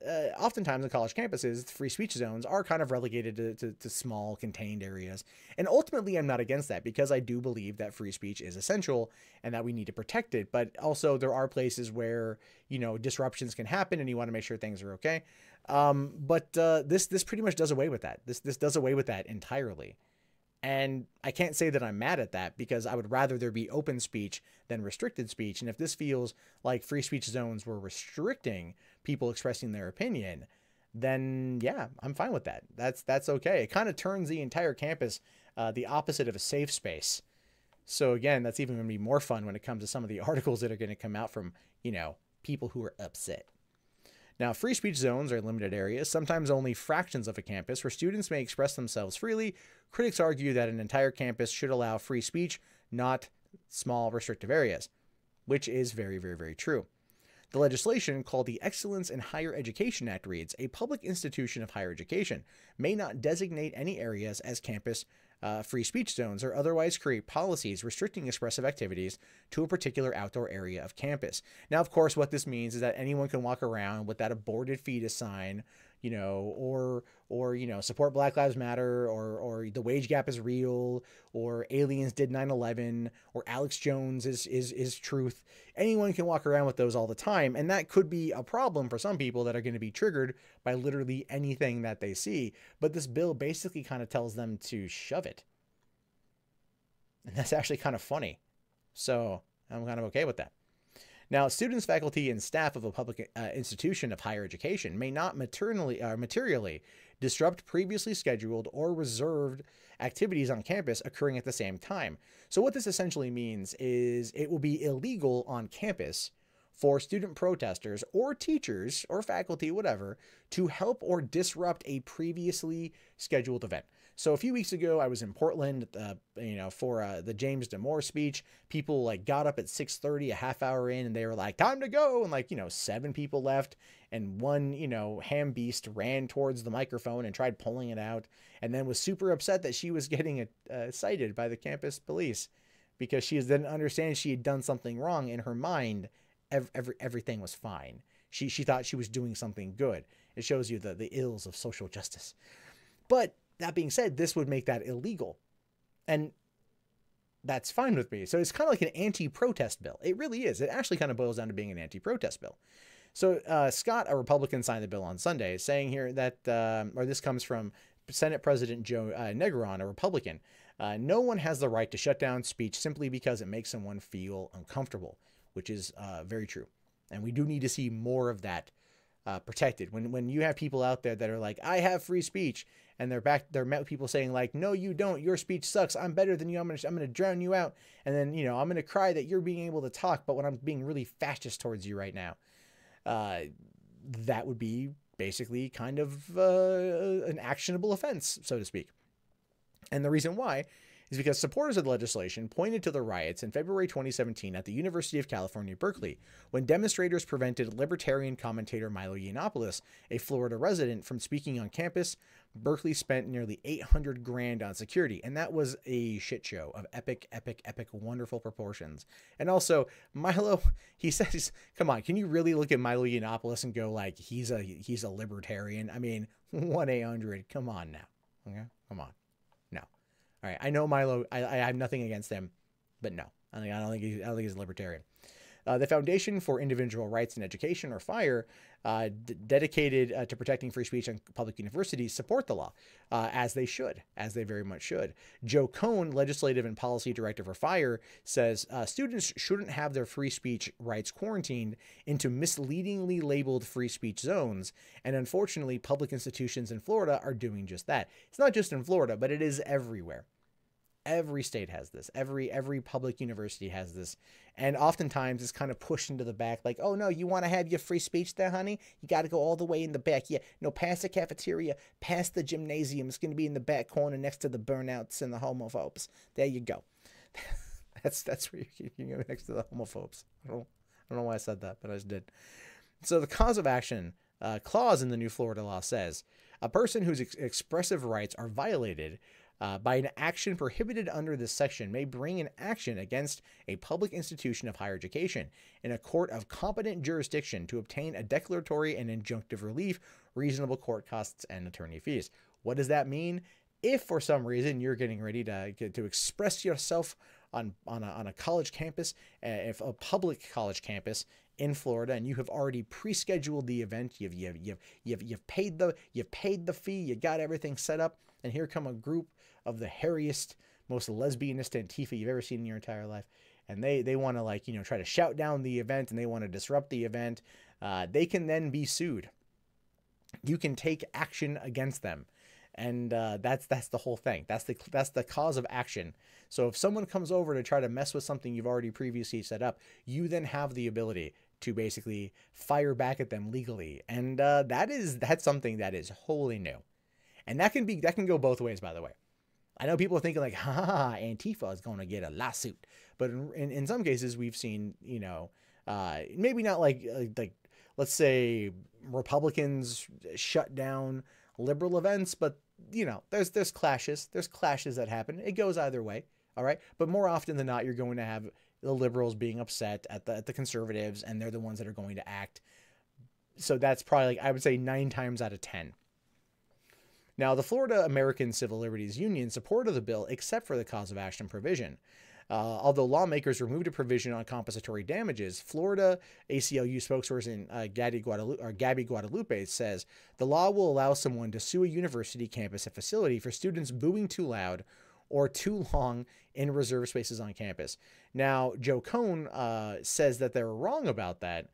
oftentimes on college campuses, free speech zones are kind of relegated to small contained areas. And ultimately, I'm not against that because I do believe that free speech is essential and that we need to protect it. But also there are places where, you know, disruptions can happen and you want to make sure things are okay. This pretty much does away with that. This does away with that entirely. And I can't say that I'm mad at that because I would rather there be open speech than restricted speech. And if this feels like free speech zones were restricting people expressing their opinion, then yeah, I'm fine with that. That's okay. It kind of turns the entire campus the opposite of a safe space. So again, that's even going to be more fun when it comes to some of the articles that are going to come out from, you know, people who are upset. Now, free speech zones are limited areas, sometimes only fractions of a campus, where students may express themselves freely. Critics argue that an entire campus should allow free speech, not small restrictive areas, which is very, very, very true. The legislation, called the Excellence in Higher Education Act, reads, a public institution of higher education may not designate any areas as campus free speech zones or otherwise create policies restricting expressive activities to a particular outdoor area of campus. Now, of course, what this means is that anyone can walk around with that aborted fetus sign, you know, or you know, support Black Lives Matter, or the wage gap is real, or aliens did 9/11, or Alex Jones is truth. Anyone can walk around with those all the time, and that could be a problem for some people that are going to be triggered by literally anything that they see. But this bill basically kind of tells them to shove it. And that's actually kind of funny. So I'm kind of okay with that. Now, students, faculty, and staff of a public institution of higher education may not materially disrupt previously scheduled or reserved activities on campus occurring at the same time. So what this essentially means is it will be illegal on campus for student protesters or teachers or faculty, whatever, to help or disrupt a previously scheduled event. So a few weeks ago, I was in Portland, you know, for the James Damore speech. People like got up at 6:30, a half hour in, and they were like, time to go. And like, you know, 7 people left, and one, you know, ham beast ran towards the microphone and tried pulling it out, and then was super upset that she was getting cited by the campus police because she didn't understand she had done something wrong. In her mind, everything was fine. She thought she was doing something good. It shows you the ills of social justice. But that being said, this would make that illegal. And that's fine with me. So it's kind of like an anti-protest bill. It really is. It actually kind of boils down to being an anti-protest bill. So Scott, a Republican, signed the bill on Sunday, saying here that, or this comes from Senate President Joe Negron, a Republican, No one has the right to shut down speech simply because it makes someone feel uncomfortable, which is very true. And we do need to see more of that protected. When you have people out there that are like, I have free speech, and they're met with people saying like, no, you don't. Your speech sucks. I'm better than you. I'm gonna drown you out. And then, you know, I'm gonna cry that you're being able to talk, but when I'm being really fascist towards you right now, that would be basically kind of an actionable offense, so to speak. And the reason why is because supporters of the legislation pointed to the riots in February 2017 at the University of California, Berkeley, when demonstrators prevented libertarian commentator Milo Yiannopoulos, a Florida resident, from speaking on campus. Berkeley spent nearly $800,000 on security, and that was a shit show of epic, wonderful proportions. And also, Milo, he says, come on, can you really look at Milo Yiannopoulos and go like, he's a libertarian? I mean, 1-800, come on now. Okay, come on. No. All right, I know Milo. I have nothing against him, but no, I don't think he's a libertarian. The Foundation for Individual Rights in Education, or FIRE, dedicated to protecting free speech on public universities, support the law, as they very much should. Joe Cohn, Legislative and Policy Director for FIRE, says students shouldn't have their free speech rights quarantined into misleadingly labeled free speech zones, and unfortunately, public institutions in Florida are doing just that. It's not just in Florida, but it is everywhere. Every state has this. Every public university has this. And oftentimes it's kind of pushed into the back like, oh, no, you want to have your free speech there, honey? You got to go all the way in the back. Yeah, no, past the cafeteria, past the gymnasium. It's going to be in the back corner next to the burnouts and the homophobes. There you go. that's where you can go, next to the homophobes. I don't know why I said that, but I just did. So the cause of action clause in the new Florida law says, a person whose expressive rights are violated by an action prohibited under this section may bring an action against a public institution of higher education in a court of competent jurisdiction to obtain a declaratory and injunctive relief, reasonable court costs, and attorney fees. What does that mean? If for some reason you're getting ready to express yourself on a college campus, if a public college campus in Florida, and you have already pre-scheduled the event, you've paid the fee, you got everything set up, and here come a group of the hairiest, most lesbianist Antifa you've ever seen in your entire life, and they want to, like, you know, try to shout down the event, and they want to disrupt the event, they can then be sued. You can take action against them, and that's the whole thing. That's the cause of action. So if someone comes over to try to mess with something you've already previously set up, you then have the ability to basically fire back at them legally, and that's something that is wholly new, and that can go both ways, by the way. I know people are thinking like, Antifa is going to get a lawsuit. But in some cases, we've seen, you know, maybe not like let's say Republicans shut down liberal events, but, you know, there's clashes. There's clashes that happen. It goes either way. All right. But more often than not, you're going to have the liberals being upset at the conservatives, and they're the ones that are going to act. So that's probably, like, I would say 9 times out of 10. Now, the Florida American Civil Liberties Union supported the bill except for the cause of action provision. Although lawmakers removed a provision on compensatory damages, Florida ACLU spokesperson Gabby Guadalupe says the law will allow someone to sue a university campus and facility for students booing too loud or too long in reserved spaces on campus. Now, Joe Cohn says that they're wrong about that,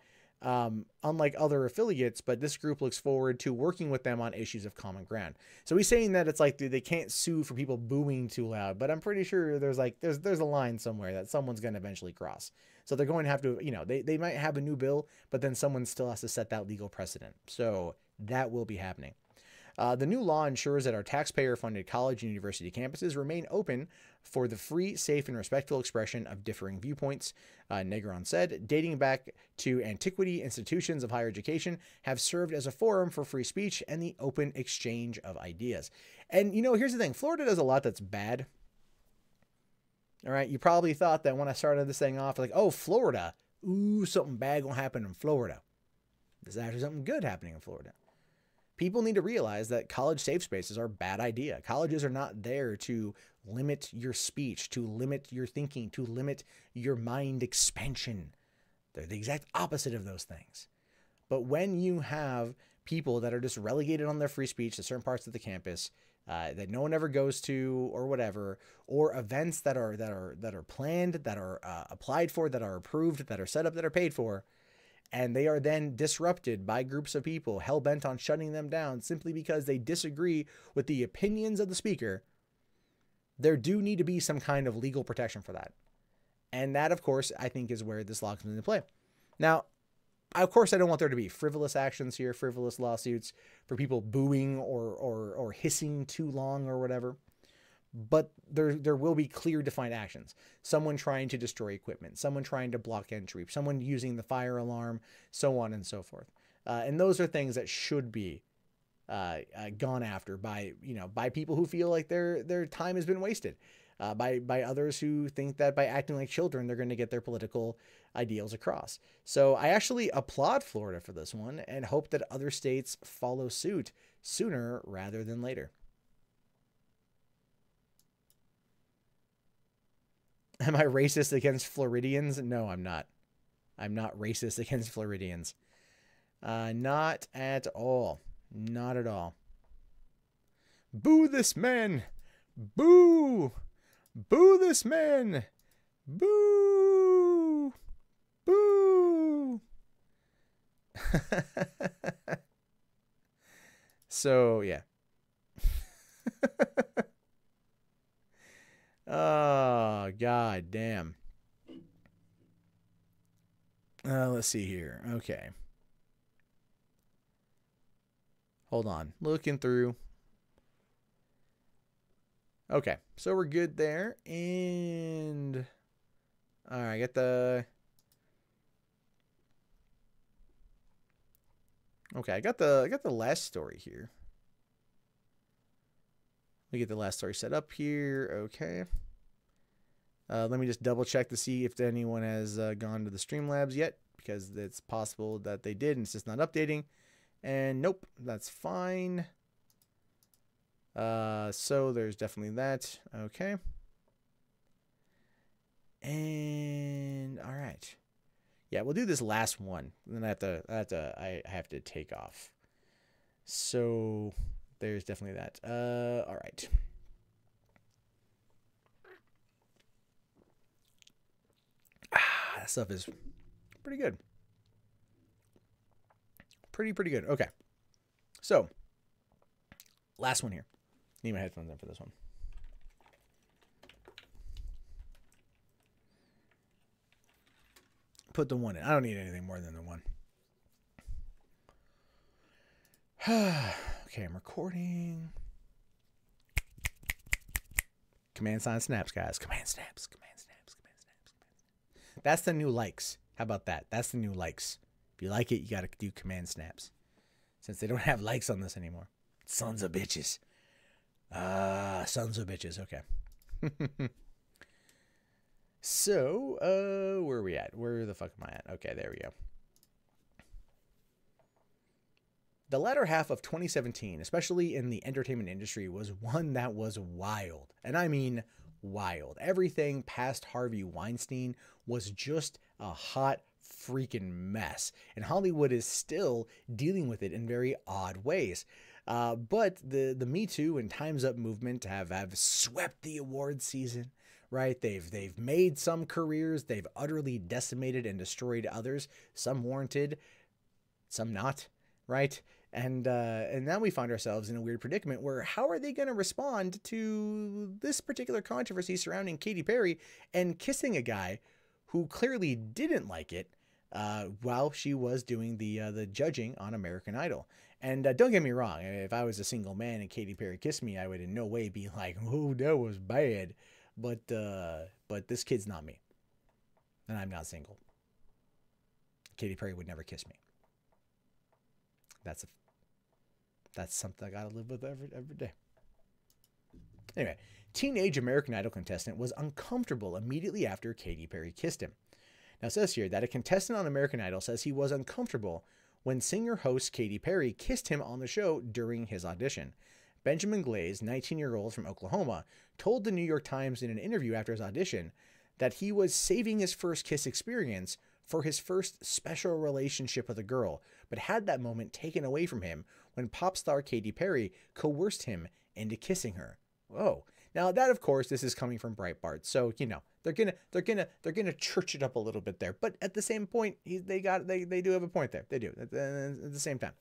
unlike other affiliates, but this group looks forward to working with them on issues of common ground. So he's saying that it's like they can't sue for people booing too loud, but I'm pretty sure there's a line somewhere that someone's going to eventually cross. So they're going to have to, you know, they might have a new bill, but then someone still has to set that legal precedent. So that will be happening. The new law ensures that our taxpayer-funded college and university campuses remain open for the free, safe, and respectful expression of differing viewpoints, Negron said. Dating back to antiquity, institutions of higher education have served as a forum for free speech and the open exchange of ideas. And, you know, here's the thing. Florida does a lot that's bad. All right, you probably thought that when I started this thing off, like, oh, Florida, ooh, something bad gonna happen in Florida. There's actually something good happening in Florida. People need to realize that college safe spaces are a bad idea. Colleges are not there to limit your speech, to limit your thinking, to limit your mind expansion. They're the exact opposite of those things. But when you have people that are just relegated on their free speech to certain parts of the campus that no one ever goes to or whatever, or events that are planned, that are applied for, that are approved, that are set up, that are paid for, and they are then disrupted by groups of people hell-bent on shutting them down simply because they disagree with the opinions of the speaker. There do need to be some kind of legal protection for that. And that, of course, I think is where this law comes into play. Now, of course, I don't want there to be frivolous actions here, frivolous lawsuits for people booing or hissing too long or whatever. But there will be clear defined actions. Someone trying to destroy equipment, someone trying to block entry, someone using the fire alarm, so on and so forth. And those are things that should be gone after by people who feel like their time has been wasted, by others who think that by acting like children they're going to get their political ideals across. So I actually applaud Florida for this one and hope that other states follow suit sooner rather than later. Am I racist against Floridians? No, I'm not. I'm not racist against Floridians. Not at all. Not at all. Boo this man! Boo! Boo this man! Boo! Boo! So, yeah. Oh, god damn. Let's see here. Okay. Hold on. Looking through. Okay. So we're good there. And all right, I got the Okay, I got the last story here. Let me get the last story set up here. Okay. Let me just double check to see if anyone has gone to the Streamlabs yet, because it's possible that they did and it's just not updating. And nope, that's fine. So there's definitely that. Okay. And all right. Yeah, we'll do this last one. Then I have to take off. So there's definitely that. All right. That stuff is pretty good. Pretty good. Okay. So, last one here. Need my headphones in for this one. Put the one in. I don't need anything more than the one. Okay, I'm recording. Command sign snaps, guys. Command snaps. Command snaps. Command snaps. That's the new likes. How about that? That's the new likes. If you like it, you got to do command snaps. Since they don't have likes on this anymore. Sons of bitches. Sons of bitches. Okay. So, where are we at? Where the fuck am I at? Okay, there we go. The latter half of 2017, especially in the entertainment industry, was one that was wild. And I mean wild. Everything past Harvey Weinstein was just a hot freaking mess. And Hollywood is still dealing with it in very odd ways. But the Me Too and Time's Up movement have swept the award season. Right? They've made some careers, they've utterly decimated and destroyed others, some warranted, some not, right? And now we find ourselves in a weird predicament where how are they going to respond to this particular controversy surrounding Katy Perry and kissing a guy who clearly didn't like it while she was doing the judging on American Idol. And don't get me wrong, if I was a single man and Katy Perry kissed me, I would in no way be like, oh, that was bad. But this kid's not me. And I'm not single. Katy Perry would never kiss me. That's something I gotta live with every day. Anyway, teenage American Idol contestant was uncomfortable immediately after Katy Perry kissed him. Now it says here that a contestant on American Idol says he was uncomfortable when singer-host Katy Perry kissed him on the show during his audition. Benjamin Glaze, 19-year-old from Oklahoma, told the New York Times in an interview after his audition that he was saving his first kiss experience for his first special relationship with a girl, but had that moment taken away from him when pop star Katy Perry coerced him into kissing her. Whoa. Now that, of course, this is coming from Breitbart, so you know they're gonna church it up a little bit there. But at the same point, they do have a point there. They do at the same time.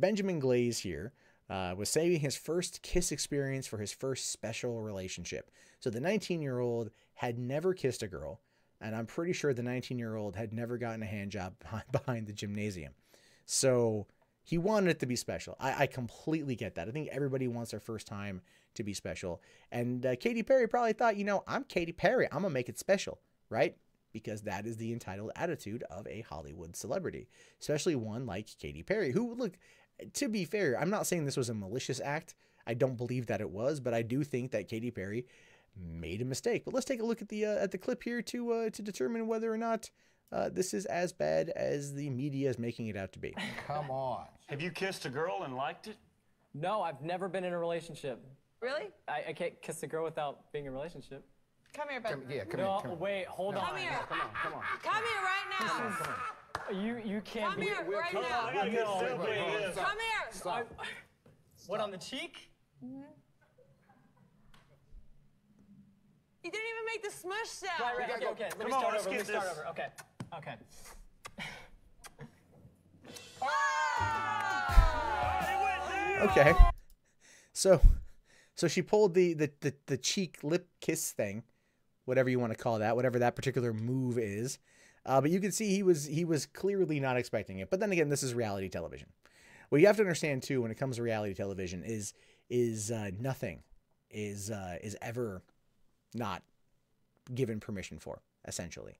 Benjamin Glaze here was saving his first kiss experience for his first special relationship. So the 19-year-old had never kissed a girl, and I'm pretty sure the 19-year-old had never gotten a hand job behind the gymnasium. So he wanted it to be special. I completely get that. I think everybody wants their first time to be special. And Katy Perry probably thought, you know, I'm Katy Perry. I'm going to make it special, right? Because that is the entitled attitude of a Hollywood celebrity, especially one like Katy Perry, who, look, to be fair, I'm not saying this was a malicious act. I don't believe that it was, but I do think that Katy Perry made a mistake. But let's take a look at the clip here to determine whether or not this is as bad as the media is making it out to be. Come on. Have you kissed a girl and liked it? No, I've never been in a relationship. Really? I can't kiss a girl without being in a relationship. Come here, bud. No, wait, hold on. Come here. Come on. Come here right now. You can't Come be. here right now. I gotta get something. Come here. Stop. What, on the cheek? You didn't even make the smush sound. Right, okay. Let me Come on, start let's over. get this. Okay. Okay. So she pulled the cheek lip kiss thing, whatever you want to call that, whatever that particular move is. But you can see he was clearly not expecting it. But then again, this is reality television. What you have to understand too, when it comes to reality television, is nothing is ever not given permission for, essentially.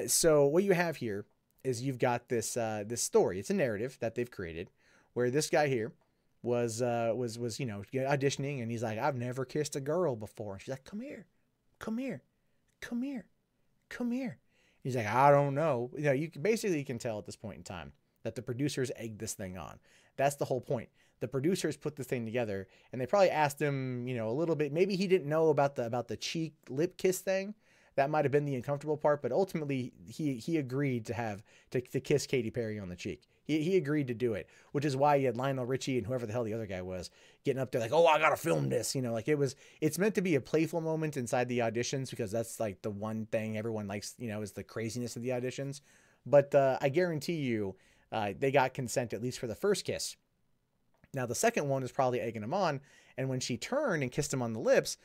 So what you have here is you've got this story. It's a narrative that they've created where this guy here was you know, auditioning, and he's like, I've never kissed a girl before. And she's like, come here. He's like, I don't know. You know, you can tell at this point in time that the producers egged this thing on. That's the whole point. The producers put this thing together, and they probably asked him, you know, a little bit. Maybe he didn't know about the cheek lip kiss thing. That might have been the uncomfortable part, but ultimately he agreed to kiss Katy Perry on the cheek. He agreed to do it, which is why you had Lionel Richie and whoever the hell the other guy was getting up there like, oh, I gotta film this, you know, like it's meant to be a playful moment inside the auditions, because that's like the one thing everyone likes, you know, is the craziness of the auditions. But I guarantee you, they got consent at least for the first kiss. Now the second one is probably egging him on, and when she turned and kissed him on the lips,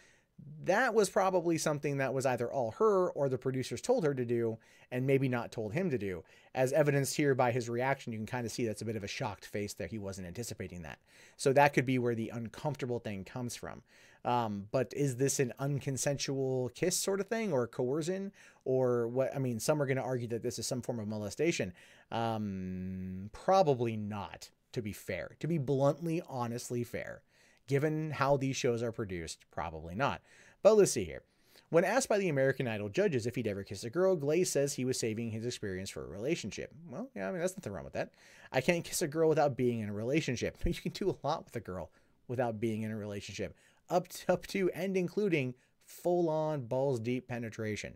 that was probably something that was either all her or the producers told her to do, and maybe not told him to do. As evidenced here by his reaction, you can kind of see that's a bit of a shocked face there. He wasn't anticipating that. So that could be where the uncomfortable thing comes from. But is this an unconsensual kiss sort of thing, or coercion, or what? I mean, some are going to argue that this is some form of molestation. Probably not, to be fair. To be bluntly, honestly fair. Given how these shows are produced, probably not. But let's see here. When asked by the American Idol judges if he'd ever kissed a girl, Glaze says he was saving his experience for a relationship. Well, yeah, I mean, there's nothing wrong with that. I can't kiss a girl without being in a relationship. You can do a lot with a girl without being in a relationship. Up to and including full-on balls-deep penetration.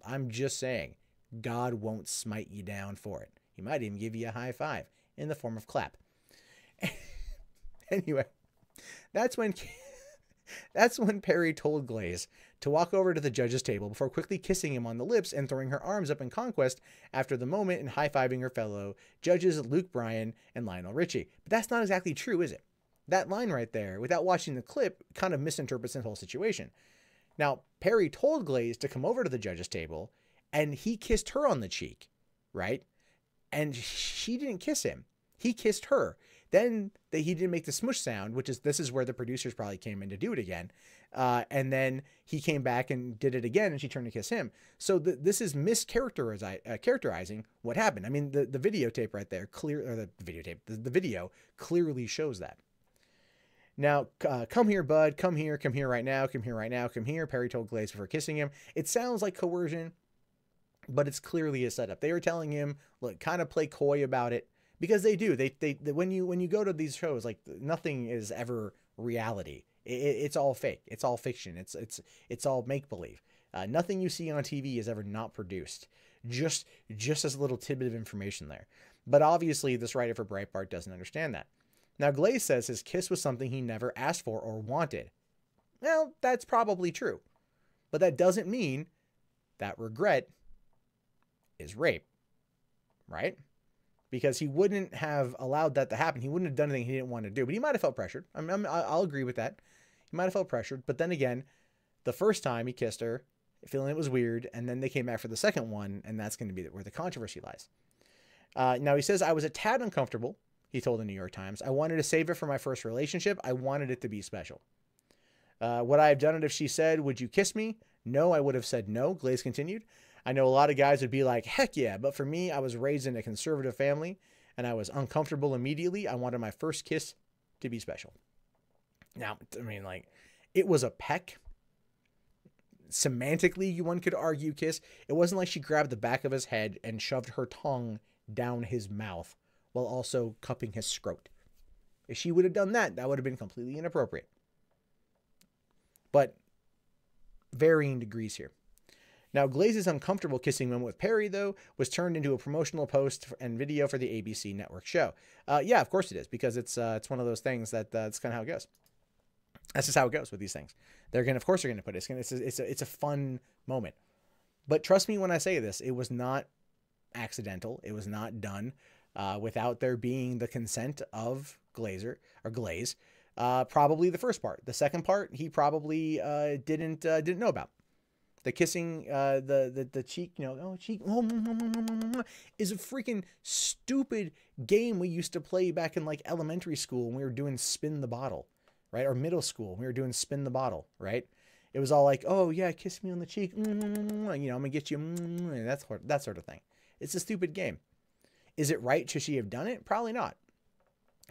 I'm just saying, God won't smite you down for it. He might even give you a high five in the form of clap. Anyway. That's when Perry told Glaze to walk over to the judge's table before quickly kissing him on the lips and throwing her arms up in conquest after the moment and high-fiving her fellow judges Luke Bryan and Lionel Richie. But that's not exactly true, is it? That line right there, without watching the clip, kind of misinterprets the whole situation. Now, Perry told Glaze to come over to the judge's table, and he kissed her on the cheek, right? And she didn't kiss him. He kissed her. Then he didn't make the smush sound, this is where the producers probably came in to do it again. And then he came back and did it again, and she turned to kiss him. So this is characterizing what happened. I mean, the videotape right there, the video clearly shows that. Now, come here, bud. Come here right now. Come here. Perry told Glaze before kissing him. It sounds like coercion, but it's clearly a setup. They were telling him, look, kind of play coy about it. Because they do. They when you go to these shows, like, nothing is ever reality. It's all fake. It's all fiction. It's all make believe. Nothing you see on TV is ever not produced. Just as a little tidbit of information there. But obviously, this writer for Breitbart doesn't understand that. Now, Glaze says his kiss was something he never asked for or wanted. Well, that's probably true. But that doesn't mean that regret is rape, right? Because he wouldn't have allowed that to happen. He wouldn't have done anything he didn't want to do. But he might have felt pressured. I'll agree with that. He might have felt pressured. But then again, the first time he kissed her, feeling it was weird, and then they came back for the second one, and that's going to be where the controversy lies. Now, he says, I was a tad uncomfortable, he told the New York Times. I wanted to save it for my first relationship. I wanted it to be special. Would I have done it if she said, would you kiss me? No, I would have said no, Glaze continued. I know a lot of guys would be like, heck yeah, but for me, I was raised in a conservative family, and I was uncomfortable immediately. I wanted my first kiss to be special. Now, I mean, like, it was a peck. Semantically, one could argue kiss. It wasn't like she grabbed the back of his head and shoved her tongue down his mouth while also cupping his scrot. If she would have done that, that would have been completely inappropriate. But varying degrees here. Now, Glaze's uncomfortable kissing moment with Perry, though, was turned into a promotional post and video for the ABC network show. Yeah, of course it is, because it's one of those things that that's kind of how it goes. That's just how it goes with these things. Of course, they're going to put it. It's a fun moment. But trust me when I say this, it was not accidental. It was not done without there being the consent of Glaze. Probably the first part. The second part, he probably didn't know about. The kissing, the cheek, cheek, is a freaking stupid game we used to play back in like elementary school when we were doing Spin the Bottle, right? Or middle school when we were doing Spin the Bottle, right? It was all like, oh yeah, kiss me on the cheek, I'm gonna get you, that sort of thing. It's a stupid game. Is it right? Should she have done it? Probably not.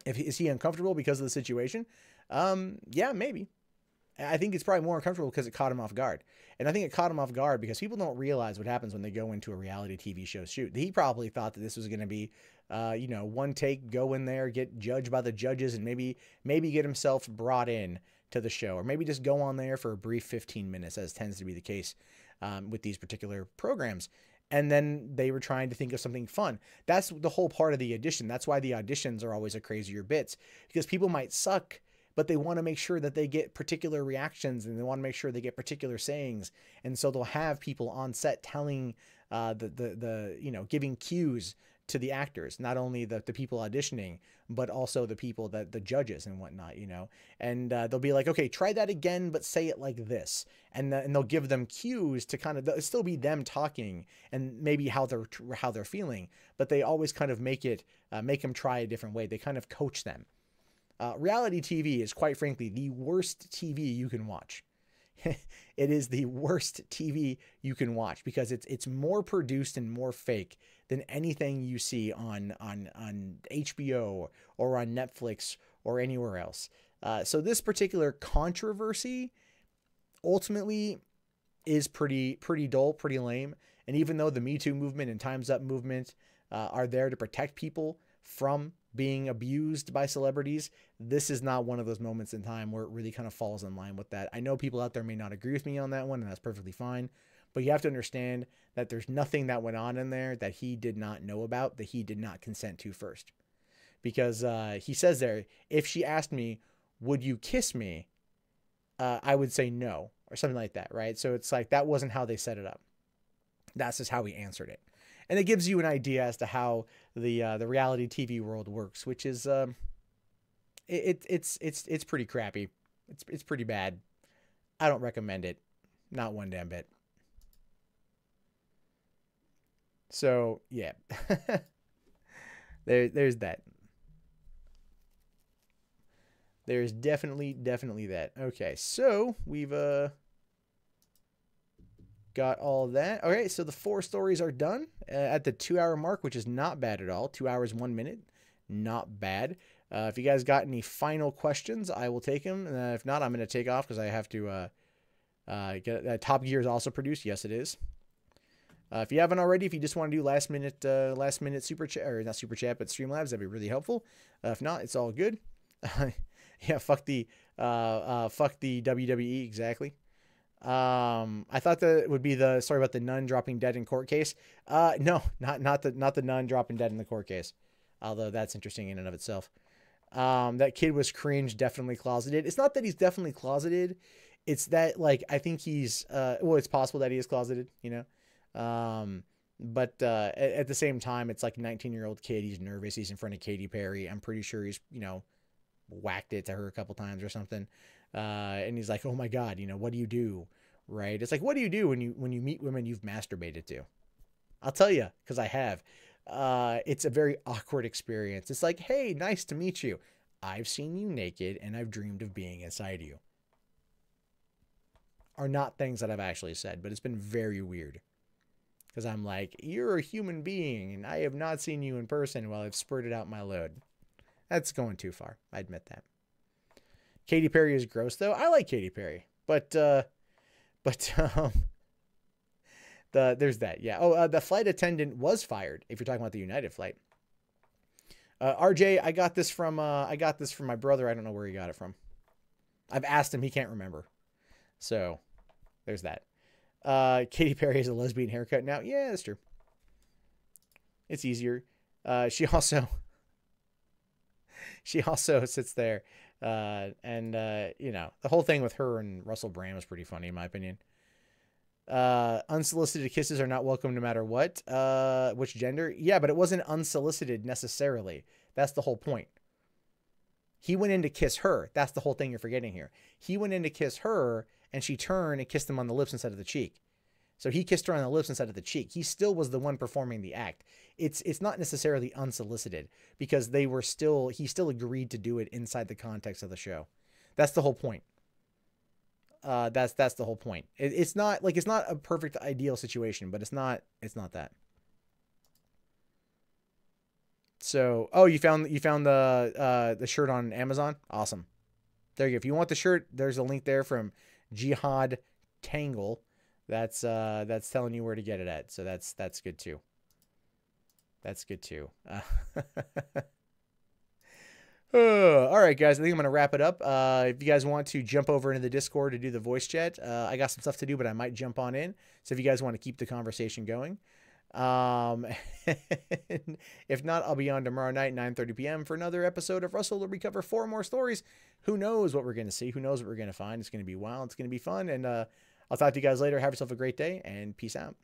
Is he uncomfortable because of the situation? Yeah, maybe. I think it's probably more uncomfortable because it caught him off guard. And I think it caught him off guard because people don't realize what happens when they go into a reality TV show shoot. He probably thought that this was going to be, one take, go in there, get judged by the judges, and maybe get himself brought in to the show, or maybe just go on there for a brief 15 minutes, as tends to be the case with these particular programs. And then they were trying to think of something fun. That's the whole part of the audition. That's why the auditions are always a crazier bits, because people might suck, but they want to make sure that they get particular reactions, and they want to make sure they get particular sayings. And so they'll have people on set telling giving cues to the actors, not only the people auditioning, but also the people, the judges and whatnot, and they'll be like, okay, try that again, but say it like this. And they'll give them cues to kind of still be them talking and maybe how they're feeling, but they always kind of make them try a different way. They kind of coach them. Reality TV is, quite frankly, the worst TV you can watch. It is the worst TV you can watch because it's more produced and more fake than anything you see on HBO or on Netflix or anywhere else. So this particular controversy ultimately is pretty dull, pretty lame. And even though the Me Too movement and Time's Up movement are there to protect people from being abused by celebrities, this is not one of those moments in time where it really kind of falls in line with that. I know people out there may not agree with me on that one, and that's perfectly fine, but you have to understand that there's nothing that went on in there that he did not know about, that he did not consent to first. Because he says there, if she asked me, would you kiss me? I would say no, or something like that, right? So it's like, that wasn't how they set it up. That's just how he answered it. And it gives you an idea as to how the reality TV world works, which is it's pretty crappy. It's pretty bad. I don't recommend it, not one damn bit. So yeah, there's that. There's definitely that. Okay, so we've got all that. Okay, so the 4 stories are done at the 2-hour mark, which is not bad at all. 2 hours, 1 minute. Not bad. If you guys got any final questions, I will take them. If not, I'm going to take off because I have to get Top Gear is also produced. Yes, it is. If you haven't already, if you just want to do last minute super chat, or not super chat, but Streamlabs, that'd be really helpful. If not, it's all good. Yeah, fuck the WWE, exactly. I thought that it would be the story about the nun dropping dead in court case. No, not the nun dropping dead in the court case. Although that's interesting in and of itself. That kid was cringe, definitely closeted. It's not that he's definitely closeted. It's that, like, I think he's, well, it's possible that he is closeted, you know? But at the same time, it's like a 19-year-old kid. He's nervous. He's in front of Katy Perry. I'm pretty sure he's, you know, whacked it to her a couple times or something. And he's like, oh my God, you know, what do you do? Right. It's like, what do you do when you meet women you've masturbated to? I'll tell you, because I have. It's a very awkward experience. It's like, hey, nice to meet you. I've seen you naked and I've dreamed of being inside you. Are not things that I've actually said, but it's been very weird. Because I'm like, you're a human being and I have not seen you in person while I've spurted out my load. That's going too far. I admit that. Katy Perry is gross, though. I like Katy Perry, but there's that. Yeah. Oh, the flight attendant was fired. If you're talking about the United flight. RJ, I got this from my brother. I don't know where he got it from. I've asked him. He can't remember. So there's that. Katy Perry has a lesbian haircut now. Yeah, that's true. It's easier. She also sits there. And you know, the whole thing with her and Russell Brand was pretty funny in my opinion. Unsolicited kisses are not welcome no matter what. Which gender? Yeah, but it wasn't unsolicited necessarily. That's the whole point. He went in to kiss her. That's the whole thing you're forgetting here. He went in to kiss her and she turned and kissed him on the lips instead of the cheek. So he kissed her on the lips instead of the cheek. He still was the one performing the act. It's not necessarily unsolicited because he still agreed to do it inside the context of the show. That's the whole point. That's the whole point. It's not a perfect ideal situation, but it's not that. So, oh, you found the shirt on Amazon? Awesome. There you go. If you want the shirt, there's a link there from Jihad Tangle. That's telling you where to get it at. So that's good too. That's good too. All right, guys. I think I'm going to wrap it up. If you guys want to jump over into the Discord to do the voice chat, I got some stuff to do, but I might jump on in. So if you guys want to keep the conversation going. If not, I'll be on tomorrow night, 9:30 p.m. for another episode of Rustl'd, where we cover 4 more stories. Who knows what we're going to see? Who knows what we're going to find? It's going to be wild. It's going to be fun. And I'll talk to you guys later. Have yourself a great day and peace out.